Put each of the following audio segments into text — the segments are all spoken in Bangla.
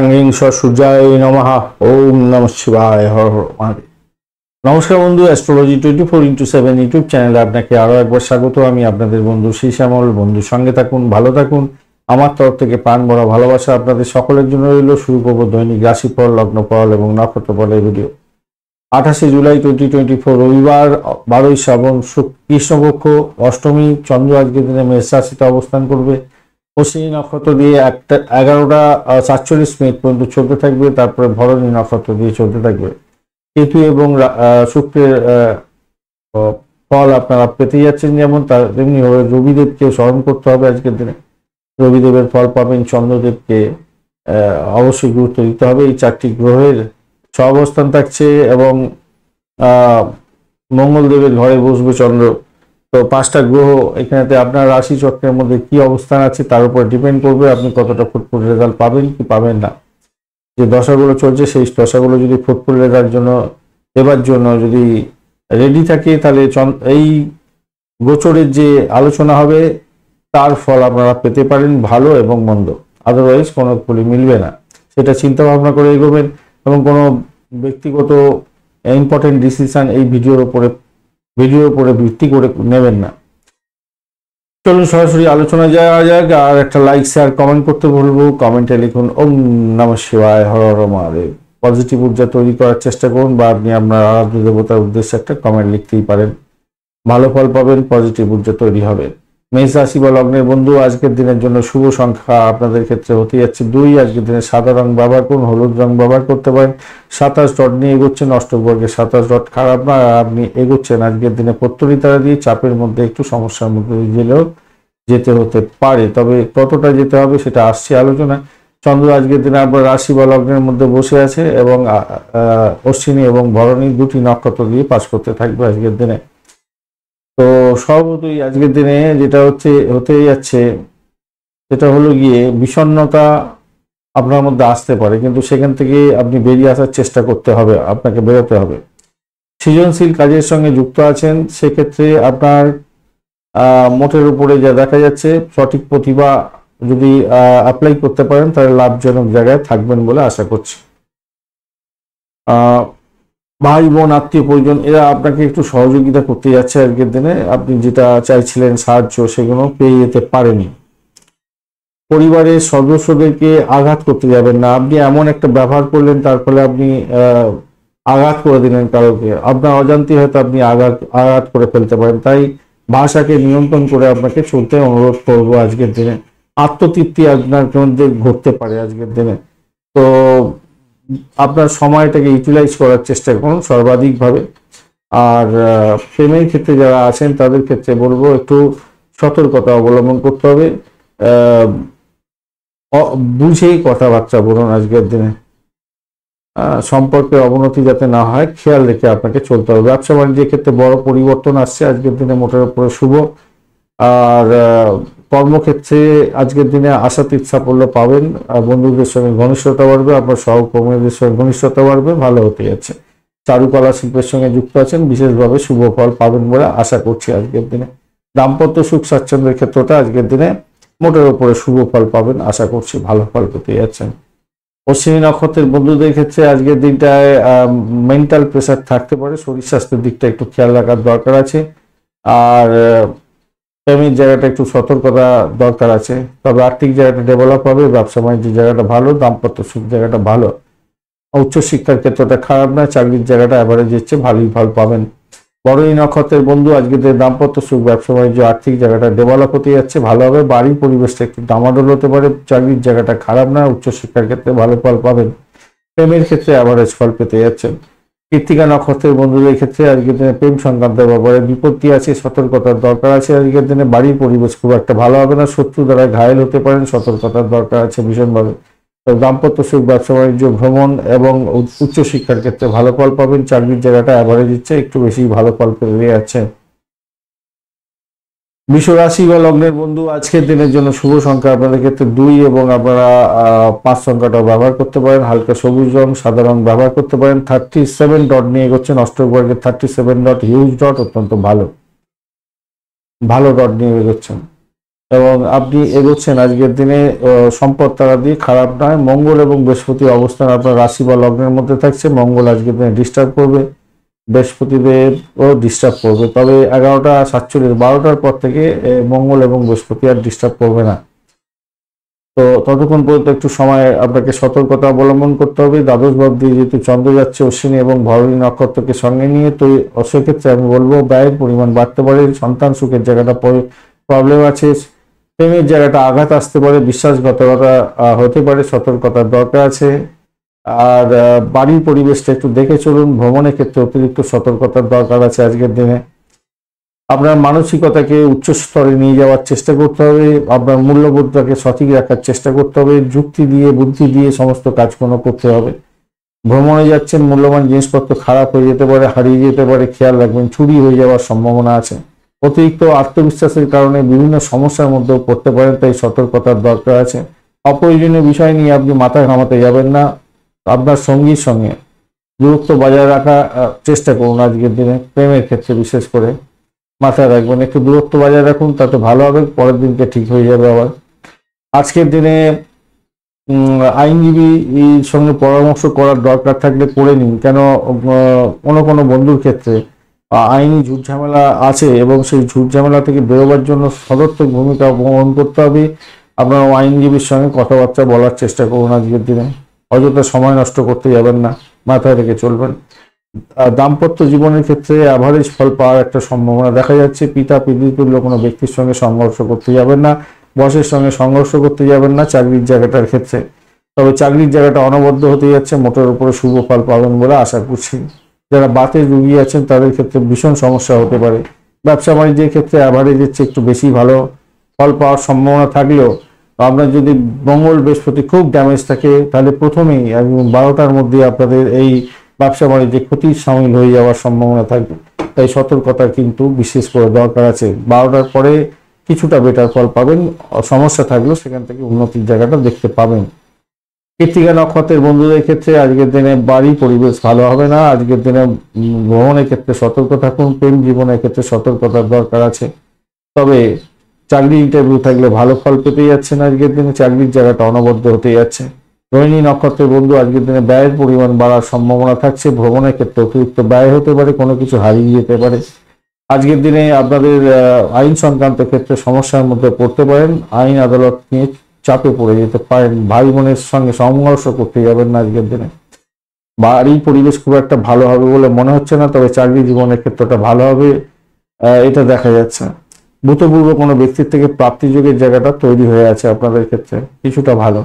হ্রিং সূর্যায় নমঃ। ওম নমঃ শিবায়। হর হর মহাদেব। নমস্কার বন্ধু, অ্যাস্ট্রোলজি 24x7 ইউটিউব চ্যানেলে আপনাকে আরো একবার স্বাগত। আমি আপনাদের বন্ধু শ্যামল। বন্ধুর সঙ্গে থাকুন, ভালো থাকুন। আমার তরফ থেকে প্রাণ ভরা ভালোবাসা আপনাদের সকলের জন্য রইল। শুরু করবো দৈনিক রাশিফল, লগ্নফল এবং নক্ষত্রফলের ভিডিও। 28শে জুলাই 2024 রবিবার, 12ই শ্রাবণ, কৃষ্ণপক্ষ, অষ্টমী। চন্দ্র আজকের দিনে মেষ রাশিতে অবস্থান করবে। অশ্বিনী নক্ষত্র দিয়ে 11টা 47 মিনিট পর্যন্ত চলতে থাকবে, তারপরে ভরণী নক্ষত্র দিয়ে চলতে থাকবে। কেতু এবং শুক্রের ফল আপনারা পেতে যাচ্ছেন যেমন, তেমনি রবিদেবকে স্মরণ করতে হবে আজকের দিনে। রবিদেবের ফল পাবেন। চন্দ্রদেবকে অবশ্যই গুরুত্ব দিতে হবে। এই 4টি গ্রহের অবস্থান থাকছে এবং মঙ্গলদেবের ঘরে বসবে চন্দ্র। তো 5টা গ্রহ এখানেতে আপনার রাশি চক্রের মধ্যে কি অবস্থান আছে তার উপর ডিপেন্ড করবে আপনি কতটা ফুটফুট রেজাল্ট পাবেন কি পাবেন না। যে দশাগুলো চলছে সেই দশাগুলো যদি ফুটফুট রেজাল্ট দেবার জন্য যদি রেডি থাকে, তাহলে এই গোচরের যে আলোচনা হবে তার ফল আপনারা পেতে পারেন, ভালো এবং মন্দ। আদারওয়াইজ কোনো ফলই মিলবে না। সেটা চিন্তা ভাবনা করে এগোবেন এবং কোনো ব্যক্তিগত ইম্পর্টেন্ট ডিসিশন এই ভিডিওর উপরে ভিত্তি করে নেবেন না। চলুন সরাসরি আলোচনা যাওয়া যাক। আর একটা লাইক, শেয়ার, কমেন্ট করতে বলবো। কমেন্টে লিখুন ওম নমঃ শিবায়, হর হর মহাদেব। পজিটিভ ঊর্জা তৈরি করার চেষ্টা করুন, বা আপনি আপনার আরাধ্য দেবতার উদ্দেশ্যে একটা কমেন্ট লিখতেই পারেন। ভালো ফল পাবেন, পজিটিভ ঊর্জা তৈরি হবে। মেষ রাশি বা লগ্নের বন্ধু, আজকের দিনের জন্য শুভ সংখ্যা আপনাদের ক্ষেত্রে হতে যাচ্ছে 2। আজকের দিনে সাদা রং ব্যবহার করুন, হলুদ রং ব্যবহার করতে পারেন। 27 ডট নিয়ে এগোচ্ছেন। অষ্টবর্গে 27 ডট খারাপ না, আপনি এগোচ্ছেন আজকের দিনে প্রত্যরিতারা দিয়ে। চাপের মধ্যে একটু সমস্যার মধ্যে গেলেও যেতে হতে পারে, তবে কতটা যেতে হবে সেটা আসছে আলোচনা। চন্দ্র আজকের দিনে আপনার রাশি বা লগ্নের মধ্যে বসে আছে এবং অশ্বিনী এবং ভরণী 2টি নক্ষত্র দিয়ে পাস করতে থাকবে আজকের দিনে। তো সর্বতই আজকের দিনে যেটা হতে যাচ্ছে সেটা হলো গিয়ে বিষণ্ণতা আপনার মধ্যে আসতে পারে, কিন্তু সেখান থেকে আপনি বেরিয়ে আসার চেষ্টা করতে হবে, আপনাকে বেরোতে হবে। সৃজনশীল কাজের সঙ্গে যুক্ত আছেন, সেক্ষেত্রে আপনার মোটের উপরে যা দেখা যাচ্ছে সঠিক প্রতিভা যদি অ্যাপ্লাই করতে পারেন তাহলে লাভজনক জায়গায় থাকবেন বলে আশা করছি। ভাই বোন, আত্মীয় পরিজন এরা আপনাকে একটু সহযোগিতা করতে যাচ্ছে আজকের দিনে। আপনি যেটা চাইছিলেন সাহায্য, সেগুলো পেয়ে যেতে পারেনি। পরিবারের সদস্যদেরকে আঘাত করতে যাবেন না। আপনি এমন একটা ব্যবহার করলেন তার ফলে আপনি আঘাত করে দিলেন কারোকে। আপনার অজান্তে হয়তো আপনি আঘাত করে ফেলতে পারেন। তাই ভাষাকে নিয়ন্ত্রণ করে আপনাকে চলতে অনুরোধ করবো আজকের দিনে। আত্মতৃপ্তি আপনার মধ্যে ঘটতে পারে আজকের দিনে। তো আপনার সময়টাকে ইউটিলাইজ করার চেষ্টা করুন সর্বাধিকভাবে। আর প্রেমের ক্ষেত্রে যারা আছেন তাদের ক্ষেত্রে বলবো একটু সতর্কতা অবলম্বন করতে হবে। বুঝেই কথাবার্তা বলুন আজকের দিনে। সম্পর্কের অবনতি যাতে না হয় খেয়াল রেখে আপনাকে চলতে হবে। ব্যবসা বাণিজ্যের ক্ষেত্রে বড় পরিবর্তন আসছে আজকের দিনে, মোটের উপরে শুভ। আর কর্মক্ষেত্রে আজকের দিনে আশাতীত সাফল্য পাবেন। বন্ধুদের সঙ্গে ঘনিষ্ঠতা বাড়বে, আপনার সহকর্মীদের সঙ্গে ঘনিষ্ঠতা বাড়বে, ভালো হতে যাচ্ছে। চারুকলা শিল্পের সঙ্গে যুক্ত আছেন, বিশেষভাবে শুভ ফল পাবেন বলে আশা করছি আজকের দিনে। দাম্পত্য সুখ স্বাচ্ছন্দ্যের ক্ষেত্রটা আজকের দিনে মোটের উপরে শুভ ফল পাবেন আশা করছি, ভালো ফল পেতে যাচ্ছেন। অশ্বিনী নক্ষত্রের বন্ধুদের ক্ষেত্রে আজকের দিনটায় মেন্টাল প্রেসার থাকতে পারে, শরীর স্বাস্থ্যের দিকটা একটু খেয়াল রাখার দরকার আছে। আর প্রেমের জায়গাটা একটু সতর্কতা দরকার আছে। তবে আর্থিক জায়গাটা ডেভেলপ হবে, ব্যবসা বাণিজ্যের জায়গাটা ভালো, দাম্পত্য সুখ জায়গাটা ভালো। উচ্চশিক্ষার ক্ষেত্রটা খারাপ না, চাকরির জায়গাটা অ্যাভারেজ হচ্ছে, ভালোই ফল পাবেন। ভরণী নক্ষত্রের বন্ধু আজকের দাম্পত্য সুখ, ব্যবসা বাণিজ্য, আর্থিক জায়গাটা ডেভেলপ হতে যাচ্ছে, ভালো হবে। বাড়ির পরিবেশটা একটু ডামাডোল হতে পারে, চাকরির জায়গাটা খারাপ না, উচ্চশিক্ষার ক্ষেত্রে ভালো ফল পাবেন। প্রেমের ক্ষেত্রে অ্যাভারেজ ফল পেতে যাচ্ছেন। কৃত্তিকা নক্ষত্রের বন্ধুদের ক্ষেত্রে আজকের দিনে প্রেম সংক্রান্ত ব্যাপারে বিপত্তি আছে, সতর্কতার দরকার আছে আজকের দিনে। বাড়ির পরিবেশ খুব একটা ভালো হবে না, শত্রু দ্বারা ঘায়েল হতে পারেন, সতর্কতার দরকার আছে ভীষণভাবে। দাম্পত্য সুখ, ব্যবসা বাণিজ্য, ভ্রমণ এবং উচ্চশিক্ষার ক্ষেত্রে ভালো ফল পাবেন। চাকরির জায়গাটা অ্যাভারেজ ইচ্ছে, একটু বেশি ভালো ফল পেতে যাচ্ছে। বৃষ রাশি বা লগ্নের বন্ধু, আজকের দিনের জন্য শুভ সংখ্যা আপনাদের ক্ষেত্রে 2 এবং আপনারা 5 সংখ্যাটাও ব্যবহার করতে পারেন। হালকা সবুজ রং, সাদা রং ব্যবহার করতে পারেন। 37 ডট নিয়ে এগোচ্ছেন। অষ্টবর্গের 37 ডট হিউজ ডট, অত্যন্ত ভালো ডট নিয়ে এগোচ্ছেন। এবং আপনি এগোচ্ছেন আজকের দিনে। সম্পদ তারা দিয়ে খারাপ নয়। মঙ্গল এবং বৃহস্পতি অবস্থান আপনার রাশি বা লগ্নের মধ্যে থাকছে। মঙ্গল আজকের দিনে ডিস্টার্ব করবে, বৃহস্পতিদেবও ডিস্টার্ব করবে, তবে 11:47 12টার পর থেকে মঙ্গল এবং বৃহস্পতি আর ডিস্টার্ব করবে না। তো ততক্ষণ পর্যন্ত একটু সময় আপনাকে সতর্কতা অবলম্বন করতে হবে। দ্বাদশ ভাব দিয়ে যেহেতু চন্দ্র যাচ্ছে অশ্বিনী এবং ভরণী নক্ষত্রকে সঙ্গে নিয়ে, তো সেক্ষেত্রে আমি বলবো ব্যয়ের পরিমাণ বাড়তে পারে। সন্তান সুখের জায়গাটা প্রবলেম আছে, প্রেমের জায়গাটা আঘাত আসতে পারে, বিশ্বাসঘাতকতা হতে পারে, সতর্কতার দরকার আছে। আর বাড়ির পরিবেশটা একটু দেখে চলুন। ভ্রমণের ক্ষেত্রে অতিরিক্ত সতর্কতার দরকার আছে আজকের দিনে। আপনার মানসিকতাকে উচ্চ স্তরে নিয়ে যাওয়ার চেষ্টা করতে হবে, আপনার মূল্যবোধটাকে সঠিক রাখার চেষ্টা করতে হবে, যুক্তি দিয়ে বুদ্ধি দিয়ে সমস্ত কাজকর্ম করতে হবে। ভ্রমণে যাচ্ছেন, মূল্যবান জিনিসপত্র খারাপ হয়ে যেতে পারে, হারিয়ে যেতে পারে, খেয়াল রাখবেন। চুরি হয়ে যাওয়ার সম্ভাবনা আছে। অতিরিক্ত আত্মবিশ্বাসের কারণে বিভিন্ন সমস্যার মধ্যেও পড়তে পারেন, তাই সতর্কতার দরকার আছে। অপ্রয়োজনীয় বিষয় নিয়ে আপনি মাথা ঘামাতে যাবেন না। আপনার সঙ্গীর সঙ্গে দূরত্ব বজায় রাখার চেষ্টা করুন আজকের দিনে। প্রেমের ক্ষেত্রে বিশেষ করে মাথায় রাখবেন, একটু দূরত্ব বজায় রাখুন, তাতে ভালো হবে। পরের দিনকে ঠিক হয়ে যাবে আবার। আজকের দিনে আইনজীবীর সঙ্গে পরামর্শ করার দরকার থাকলে করে নিন, কেন কোনো বন্ধুর ক্ষেত্রে আইনি ঝুট ঝামেলা আছে এবং সেই ঝুট ঝামেলা থেকে বেরোবার জন্য সদর্থক ভূমিকা গ্রহণ করতে হবে। আপনার আইনজীবীর সঙ্গে কথাবার্তা বলার চেষ্টা করুন আজকের দিনে। অযথা সময় নষ্ট করতে যাবেন না, মাথায় রেখে চলবেন। দাম্পত্য জীবনের ক্ষেত্রে অ্যাভারেজ ফল পাওয়ার একটা সম্ভাবনা দেখা যাচ্ছে। পিতা পিতৃতুল্য কোনো ব্যক্তির সঙ্গে সংঘর্ষ করতে যাবেন না, বসের সঙ্গে সংঘর্ষ করতে যাবেন না চাকরির জায়গাটার ক্ষেত্রে। তবে চাকরির জায়গাটা অনবদ্য হতে যাচ্ছে, মোটের উপরে শুভ ফল পাবেন বলে আশা করছি। যারা বাতের রুগী আছেন তাদের ক্ষেত্রে ভীষণ সমস্যা হতে পারে। ব্যবসা বাণিজ্যের ক্ষেত্রে অ্যাভারেজের চেয়ে একটু বেশি ভালো ফল পাওয়ার সম্ভাবনা থাকলেও আপনার যদি মঙ্গল বৃহস্পতি খুব ড্যামেজ থাকে, তাহলে প্রথমেই 12টার মধ্যে আপনাদের এই ব্যবসা বাণিজ্যে ক্ষতির সামিল হয়ে যাওয়ার সম্ভাবনা থাকবে। তাই সতর্কতা কিন্তু বিশেষ করে দরকার আছে। 12টার পরে কিছুটা বেটার ফল পাবেন, সমস্যা থাকলেও সেখান থেকে উন্নতির জায়গাটা দেখতে পাবেন। কৃত্তিকা নক্ষত্রের বন্ধুদের ক্ষেত্রে আজকের দিনে বাড়ি পরিবেশ ভালো হবে না। আজকের দিনে ভ্রমণের ক্ষেত্রে সতর্ক থাকুন, প্রেম জীবনের ক্ষেত্রে সতর্কতার দরকার আছে। তবে চাকরি ইন্টারভিউ থাকলে ভালো ফল পেতে যাচ্ছেন আজকের দিনে, চাকরির জায়গাটা অনবদ্য হতে যাচ্ছে। রোহিণী নক্ষত্রের বন্ধু আজকের দিনে ব্যয়ের পরিমাণ বাড়ার সম্ভাবনা থাকছে। ভ্রমণের ক্ষেত্রে অতিরিক্ত ব্যয় হতে পারে, কোনো কিছু হারিয়ে যেতে পারে। আজকের দিনে আপনাদের আইন সংক্রান্ত ক্ষেত্রে সমস্যার মধ্যে পড়তে পারেন, আইন আদালত নিয়ে চাপে পড়ে যেতে পারেন। ভাই বোনের সঙ্গে সংঘর্ষ করতে যাবেন না আজকের দিনে। বাড়ির পরিবেশ খুব একটা ভালো হবে বলে মনে হচ্ছে না, তবে চাকরি জীবনের ক্ষেত্রটা ভালো হবে এটা দেখা যাচ্ছে। ভূতপূর্ব কোনো ব্যক্তির থেকে প্রাপ্তিযোগের জায়গাটা তৈরি হয়ে আছে আপনাদের ক্ষেত্রে, কিছুটা ভালো।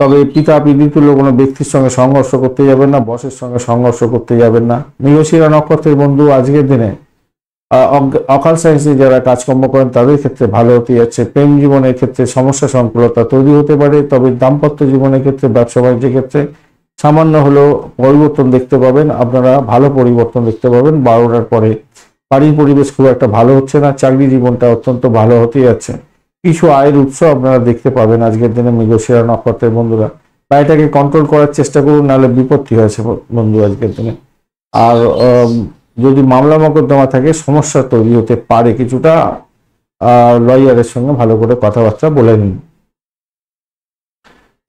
তবে পিতা পিতৃতুল্য কোনো ব্যক্তির সঙ্গে সংঘর্ষ করতে যাবেন না, বসের সঙ্গে সংঘর্ষ করতে যাবেন না। মৃগশিরা নক্ষত্রের বন্ধু আজকের দিনে অকাল সায়েন্সে যারা কাজকর্ম করেন তাদের ক্ষেত্রে ভালো হতে যাচ্ছে। প্রেম জীবনের ক্ষেত্রে সমস্যা সংকুলতা তৈরি হতে পারে, তবে দাম্পত্য জীবনের ক্ষেত্রে ব্যবসা বাণিজ্যের ক্ষেত্রে সামান্য হলেও পরিবর্তন দেখতে পাবেন। আপনারা ভালো পরিবর্তন দেখতে পাবেন 12টার পরে। বাড়ির পরিবেশ খুব একটা ভালো হচ্ছে না, চাকরি জীবনটা অত্যন্ত ভালো হতে যাচ্ছে। কিছু আয়ের উৎস আপনারা দেখতে পাবেন আজকের দিনে মৃগশিরা নক্ষত্রের বন্ধুরা। ব্যয়টাকে কন্ট্রোল করার চেষ্টা করুন, নাহলে বিপত্তি হয়েছে বন্ধু আজকের দিনে। আর যদি মামলা মোকদ্দমা থাকে সমস্যা তৈরি হতে পারে কিছুটা, লয়ারের সঙ্গে ভালো করে কথাবার্তা বলে নিন।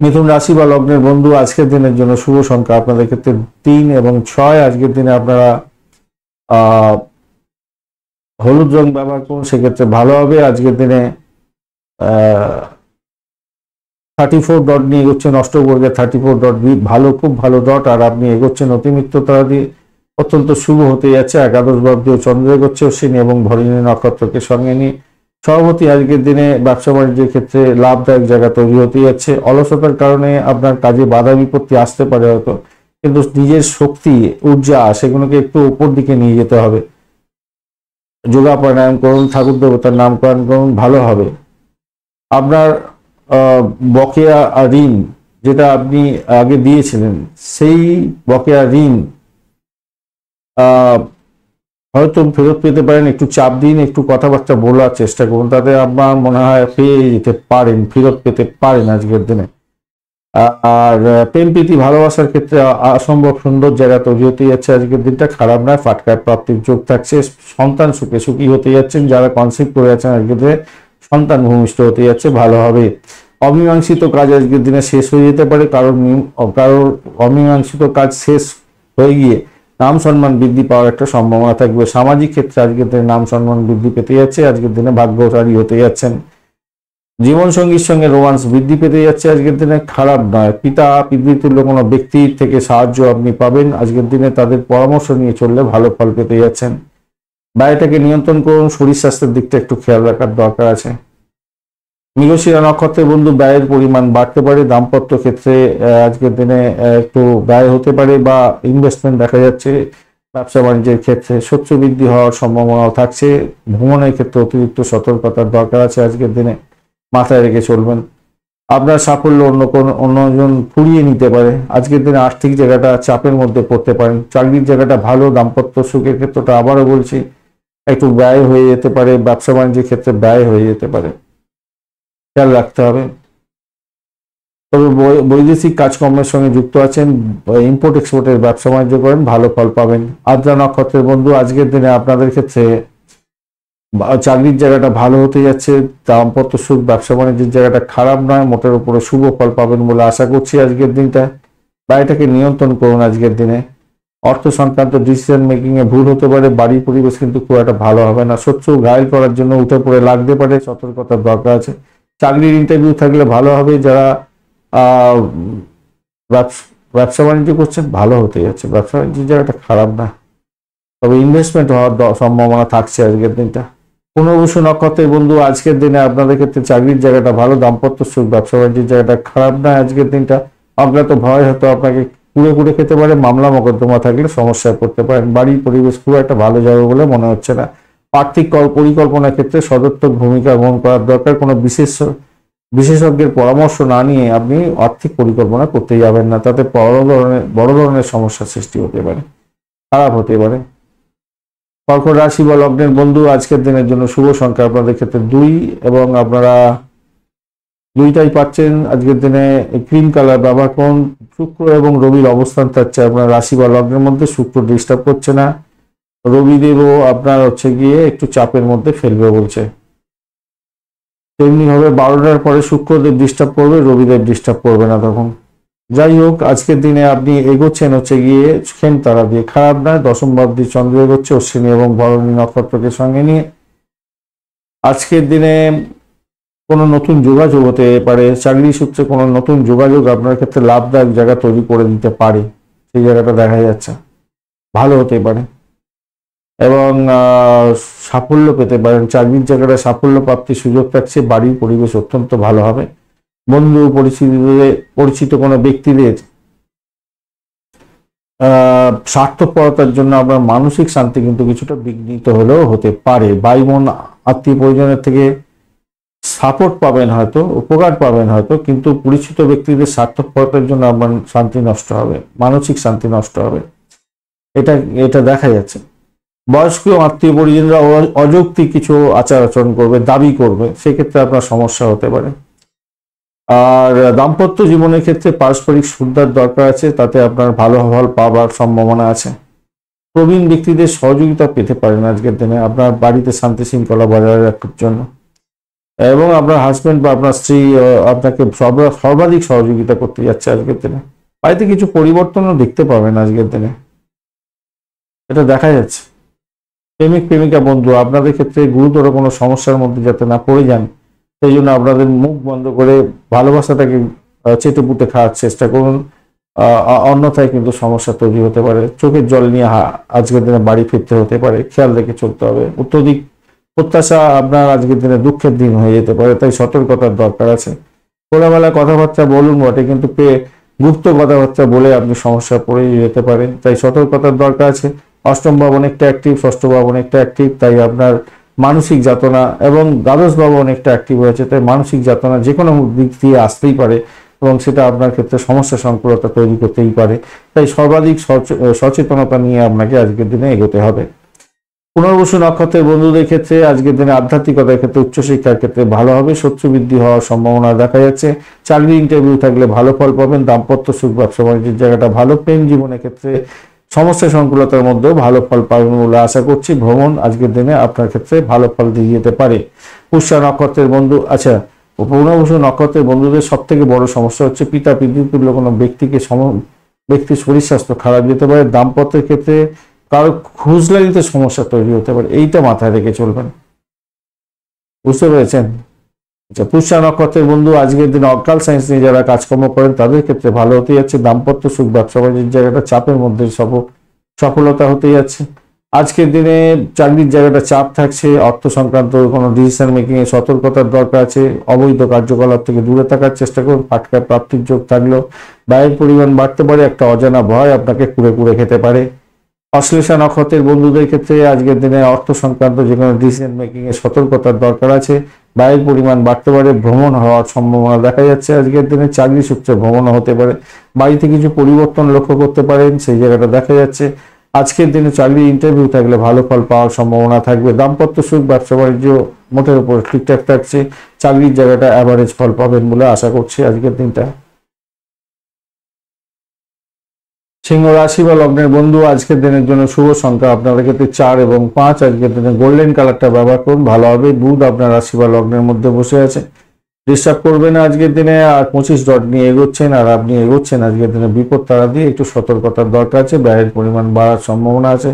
মিথুন রাশি বা লগ্নের বন্ধু আজকের দিনের জন্য শুভ সংখ্যা আপনাদের ক্ষেত্রে 3 এবং 6। আজকের দিনে আপনারা হলুদ রং ব্যবহার করুন, সেক্ষেত্রে ভালো হবে। আজকের দিনে 34 ডট নিয়ে এগোচ্ছেন, অষ্টবর্গের 34 ডট ভালো, খুব ভালো ডট। আর আপনি এগোচ্ছেন অতিমিত্রতারা দিয়ে, অত্যন্ত শুভ হতে যাচ্ছে। একাদশ ভাব দিয়ে চন্দ্র এগোচ্ছে অশ্বিনী এবং ভরণী নক্ষত্রকে সঙ্গে নিয়ে। সভাপতি আজকের দিনে ব্যবসা বাণিজ্যের ক্ষেত্রে লাভদায়ক জায়গা তৈরি হতে যাচ্ছে। অলসতার কারণে আপনার কাজে বাধা বিপত্তি আসতে পারে হয়তো, কিন্তু নিজের শক্তি ঊর্জা সেগুলোকে একটু উপর দিকে নিয়ে যেতে হবে। যোগা প্রাণায়াম করুন, ঠাকুর দেবতার নামকরণ করুন, ভালো হবে। আপনার বকেয়া ঋণ যেটা আপনি আগে দিয়েছিলেন, সেই বকেয়া ঋণ হয়তো ফেরত পেতে পারেন। একটু চাপ দিন, একটু কথাবার্তা বলার চেষ্টা করুন, তাতে আপনার মনে হয় পেয়ে যেতে পারেন, ফেরত পেতে পারেন আজকের দিনে। আর প্রেম প্রীতি ভালোবাসার ক্ষেত্রে অসম্ভব সুন্দর জায়গা তৈরি হতে যাচ্ছে আজকের দিনটা, খারাপ নয়। ফাটকায় প্রাপ্তির যোগ থাকছে। সন্তান সুখে সুখী হতে যাচ্ছেন। যারা কনসেপ্ট করে আছেন আজকের দিনে সন্তান ভূমিষ্ঠ হতে যাচ্ছে, ভালো হবে। অমীমাংসিত কাজ আজকের দিনে শেষ হয়ে যেতে পারে, কারোর অমীমাংসিত কাজ শেষ হয়ে গিয়ে নাম সম্মান বৃদ্ধি পাওয়ার একটা সম্ভাবনা থাকবে। সামাজিক ক্ষেত্রে আজকের দিনে নাম সম্মান বৃদ্ধি পেতে যাচ্ছে, আজকের দিনে ভাগ্যশালী হতে যাচ্ছেন। জীবনসঙ্গীর সঙ্গে রোমান্স বৃদ্ধি পেতে যাচ্ছে, আজকের দিনে খারাপ নয়। পিতা পিতৃতুল্য কোনো ব্যক্তির থেকে সাহায্য আপনি পাবেন, আজকের দিনে তাদের পরামর্শ নিয়ে চললে ভালো ফল পেতে যাচ্ছেন। ব্যয়টাকে নিয়ন্ত্রণ করুন, শরীর স্বাস্থ্যের দিকটা একটু খেয়াল রাখার দরকার আছে। মৃগশিরা নক্ষত্রের বন্ধু, ব্যয়ের পরিমাণ বাড়তে পারে। দাম্পত্য ক্ষেত্রে আজকের দিনে একটু ব্যয় হতে পারে বা ইনভেস্টমেন্ট দেখা যাচ্ছে। ব্যবসা বাণিজ্যের ক্ষেত্রে শত্রু বৃদ্ধি হওয়ার সম্ভাবনাও থাকছে। ভ্রমণের ক্ষেত্রে অতিরিক্ত সতর্কতার দরকার আছে, আজকের দিনে মাথায় রেখে চলবেন। আপনার সাফল্য অন্যজন ফুরিয়ে নিতে পারে, আজকের দিনে আর্থিক জায়গাটা চাপের মধ্যে পড়তে পারেন। চাকরির জায়গাটা ভালো, দাম্পত্য সুখের ক্ষেত্রটা আবারও বলছি একটু ব্যয় হয়ে যেতে পারে, ব্যবসা বাণিজ্যের ক্ষেত্রে ব্যয় হয়ে যেতে পারে, খেয়াল রাখতে হবে। তবে বৈদেশিক কাজকর্মের সঙ্গে যুক্ত আছেন, ইম্পোর্ট এক্সপোর্টের ব্যবসা বাণিজ্য করেন, ভালো ফল পাবেন। আদ্রা নক্ষত্রের বন্ধু, আজকের দিনে আপনাদের ক্ষেত্রে চাকরির জায়গাটা ভালো হতে যাচ্ছে। দাম্পত্য সুখ, ব্যবসা বাণিজ্যের জায়গাটা খারাপ নয়, মোটের উপরে শুভ ফল পাবেন বলে আশা করছি আজকের দিনটা। ব্যয়টাকে নিয়ন্ত্রণ করুন আজকের দিনে। অর্থ সংক্রান্ত ডিসিশন মেকিং এ ভুল হতে পারে, বাড়ির পরিবেশ কিন্তু খুব একটা ভালো হবে না। শত্রু ঘায়েল করার জন্য উঠে পড়ে লাগতে পারে, সতর্কতার দরকার আছে। চাকরির ইন্টারভিউ থাকলে ভালো হবে। যারা ব্যবসা বাণিজ্য করছেন ভালো হতে যাচ্ছে, ব্যবসা বাণিজ্যের জায়গাটা খারাপ না, তবে ইনভেস্টমেন্ট হওয়ার সম্ভাবনা থাকছে আজকের দিনটা। পুনর্বসু নক্ষত্রের বন্ধু, আজকের দিনে আপনাদের ক্ষেত্রে চাকরির জায়গাটা ভালো, দাম্পত্য সুখ, ব্যবসা বাণিজ্যের জায়গাটা খারাপ না আজকের দিনটা। অজ্ঞাত ভয় হয়তো আপনাকে কুড়ে কুড়ে খেতে পারে, মামলা মোকদ্দমা থাকলে সমস্যায় পড়তে পারেন। বাড়ির পরিবেশ খুব একটা ভালো যাবে বলে মনে হচ্ছে না। আর্থিক পরিকল্পনার ক্ষেত্রে সদর্থক ভূমিকা গ্রহণ করার দরকার। কোনো বিশেষজ্ঞের পরামর্শ না নিয়ে আপনি আর্থিক পরিকল্পনা করতে যাবেন না, তাতে বড় ধরনের সমস্যার সৃষ্টি হতে পারে, খারাপ হতে পারে। কর্কট রাশি বা লগ্নের বন্ধু, আজকের দিনের জন্য শুভ সংখ্যা আপনাদের ক্ষেত্রে 2 এবং আপনারা 2টাই পাচ্ছেন। আজকের দিনে ক্রিম কালার ব্যবহার করুন। শুক্র এবং রবির অবস্থান থাকছে আপনার রাশি বা লগ্নের মধ্যে, শুক্র ডিস্টার্ব করছে না। রবিদেবও আপনার গিয়ে একটু চাপের মধ্যে ফেলবে বলছে। তেমনি হবে 12টার পরে শুক্রদেব ডিস্টার্ব করবে, রবিদেব ডিস্টার্ব করবে না তখন। যাই হোক, আজকের দিনে আপনি এগোচ্ছেন গিয়ে খেন তারা দিয়ে, খারাপ নয়। দশম ভাবটি চন্দ্র এগোচ্ছে অশ্বিনী এবং ভরণী নক্ষত্রকে সঙ্গে নিয়ে। আজকের দিনে কোনো নতুন যোগাযোগ হতে পারে, চাকরি সূত্রে কোনো নতুন যোগাযোগ আপনার ক্ষেত্রে লাভদায়ক জায়গা তৈরি করে দিতে পারে, সেই জায়গাটা দেখা যাচ্ছে ভালো হতে পারে এবং সাফল্য পেতে পারেন। চাকরির জায়গাটা সাফল্য প্রাপ্তির সুযোগ থাকছে। বাড়ির পরিবেশ অত্যন্ত ভালো হবে। বন্ধু পরিচিত কোনো ব্যক্তিদের স্বার্থপরতার জন্য আপনার মানসিক শান্তি কিন্তু কিছুটা বিঘ্নিত হলেও হতে পারে। ভাই বোন আত্মীয় পরিজনের থেকে সাপোর্ট পাবেন হয়তো, উপকার পাবেন হয়তো, কিন্তু পরিচিত ব্যক্তিদের স্বার্থপরতার জন্য আপনার শান্তি নষ্ট হবে, মানসিক শান্তি নষ্ট হবে, এটা দেখা যাচ্ছে। বয়স্ক আত্মীয় পরিজনরা অযৌক্তিক কিছু আচার আচরণ করবে, দাবি করবে, সেক্ষেত্রে আপনার সমস্যা হতে পারে। আর দাম্পত্য জীবনের ক্ষেত্রে পারস্পরিক শ্রদ্ধার দরকার আছে, তাতে আপনার ভালো ফল পাওয়ার সম্ভাবনা আছে। প্রবীণ ব্যক্তিদের সহযোগিতা পেতে পারেন আজকের দিনে আপনার বাড়িতে শান্তি শৃঙ্খলা বজায় রাখার জন্য, এবং আপনার হাজবেন্ড বা আপনার স্ত্রী আপনাকে সর্বাধিক সহযোগিতা করতে যাচ্ছে আজকের দিনে। বাড়িতে কিছু পরিবর্তনও দেখতে পাবেন আজকের দিনে, এটা দেখা যাচ্ছে। প্রেমিক প্রেমিকা বন্ধু, আপনাদের ক্ষেত্রে গুরুতর কোনো সমস্যার মধ্যে যাতে না পড়ে যান, সেই জন্য আপনাদের মুখ বন্ধ করে ভালোবাসাটাকে চেটে পুটে খাওয়ার চেষ্টা করুন, অন্যথায় কিন্তু সমস্যা তৈরি হতে পারে। চোখের জল নিয়ে আজকের দিনে বাড়ি ফিরতে হতে পারে, খেয়াল রেখে চলতে হবে। অত্যধিক প্রত্যাশা আপনার আজকের দিনে দুঃখের দিন হয়ে যেতে পারে, তাই সতর্কতার দরকার আছে। খোলামেলা কথাবার্তা বলুন বটে, কিন্তু গুপ্ত কথাবার্তা বলে আপনি সমস্যায় পড়ে যেতে পারেন, তাই সতর্কতার দরকার আছে। অষ্টম ভাব অনেকটা অ্যাক্টিভ, ষষ্ঠ ভাব অনেকটা অ্যাক্টিভ, তাই আপনার মানসিক যাতনা, এবং দ্বাদশ ভাব অনেকটা অ্যাক্টিভ হয়েছে, তাই মানসিক যাতনা যে কোনো দিক দিয়ে আসতেই পারে এবং সেটা আপনার ক্ষেত্রে সমস্যা সংকুলতা তৈরি করতেই পারে, তাই সর্বাধিক সচেতনতা নিয়ে আপনাকে আজকের দিনে এগোতে হবে। পুনর্বসু নক্ষত্রের বন্ধুদের ক্ষেত্রে আজকের দিনে আধ্যাত্মিকতার ক্ষেত্রে, উচ্চশিক্ষার ক্ষেত্রে ভালো হবে। শত্রু বৃদ্ধি হওয়ার সম্ভাবনা দেখা যাচ্ছে। চাকরি ইন্টারভিউ থাকলে ভালো ফল পাবেন। দাম্পত্য সুখ, ব্যবসা বাণিজ্যের জায়গাটা ভালো। প্রেম জীবনের ক্ষেত্রে সমস্যা সংকুলতার মধ্যেও ভালো ফল পাবেন বলে আশা করছি। ভ্রমণ আজকের দিনে আপনার ক্ষেত্রে ভালো ফল দিয়ে যেতে পারে। পুষ্যা নক্ষত্রের বন্ধু, আচ্ছা, পূর্ণবসু নক্ষত্রের বন্ধুদের সব থেকে বড় সমস্যা হচ্ছে পিতা পিতৃতুল্য কোনো ব্যক্তির শরীর স্বাস্থ্য খারাপ যেতে পারে। দাম্পত্যের ক্ষেত্রে কারো খুঁজলালিতে সমস্যা তৈরি হতে পারে, এইটা মাথায় রেখে চলবেন, বুঝতে পেরেছেন? আচ্ছা, পুষ্যা নক্ষত্রের বন্ধু আজকের দিনে অকাল সায়েন্স নিয়ে যারা কাজকর্ম করেন তাদের ক্ষেত্রে ভালো হতে যাচ্ছে। দাম্পত্য সুখ, ব্যবসা বাণিজ্যের জায়গাটা চাপের মধ্যে সফলতা হতে যাচ্ছে। আজকের দিনে চাকরির জায়গাটা চাপ থাকছে। অর্থ সংক্রান্ত কোনো ডিসিশন মেকিং এ সতর্কতার দরকার আছে। অবৈধ কার্যকলাপ থেকে দূরে থাকার চেষ্টা করুন। ফাটকা প্রাপ্তির যোগ থাকলেও ব্যয়ের পরিমাণ বাড়তে পারে। একটা অজানা ভয় আপনাকে কুড়ে কুড়ে খেতে পারে। অশ্লেষা নক্ষত্রের বন্ধুদের ক্ষেত্রে আজকের দিনে অর্থ সংক্রান্ত যে কোনো ডিসিশন মেকিং এ সতর্কতার দরকার আছে। ব্যয়ের পরিমাণ বাড়তে পারে। ভ্রমণ হওয়ার সম্ভাবনা দেখা যাচ্ছে। আজকের দিনে চাকরি সূত্রে ভ্রমণও হতে পারে। বাড়িতে কিছু পরিবর্তন লক্ষ্য করতে পারেন, সেই জায়গাটা দেখা যাচ্ছে। আজকের দিনে চাকরি ইন্টারভিউ থাকলে ভালো ফল পাওয়ার সম্ভাবনা থাকবে। দাম্পত্য সুখ, ব্যবসা বাণিজ্য মোটের উপর ঠিকঠাক থাকছে। চাকরির জায়গাটা অ্যাভারেজ ফল পাবেন বলে আশা করছি আজকের দিনটা। সিংহ রাশি বা লগ্নের বন্ধু আজকের দিনের জন্য শুভ সংখ্যা আপনাদের ক্ষেত্রে 4 এবং 5। আজকের দিনে গোল্ডেন কালারটা ব্যবহার করুন, ভালো হবে। বুধ আপনার রাশি বা লগ্নের মধ্যে বসে আছে, ডিস্টার্ব করবে না আজকের দিনে। আর 25 ডট নিয়ে এগোচ্ছেন, আর আপনি এগোচ্ছেন আজকের দিনে বিপদ তারা দিয়ে। একটু সতর্কতার দরকার আছে, ব্যয়ের পরিমাণ বাড়ার সম্ভাবনা আছে।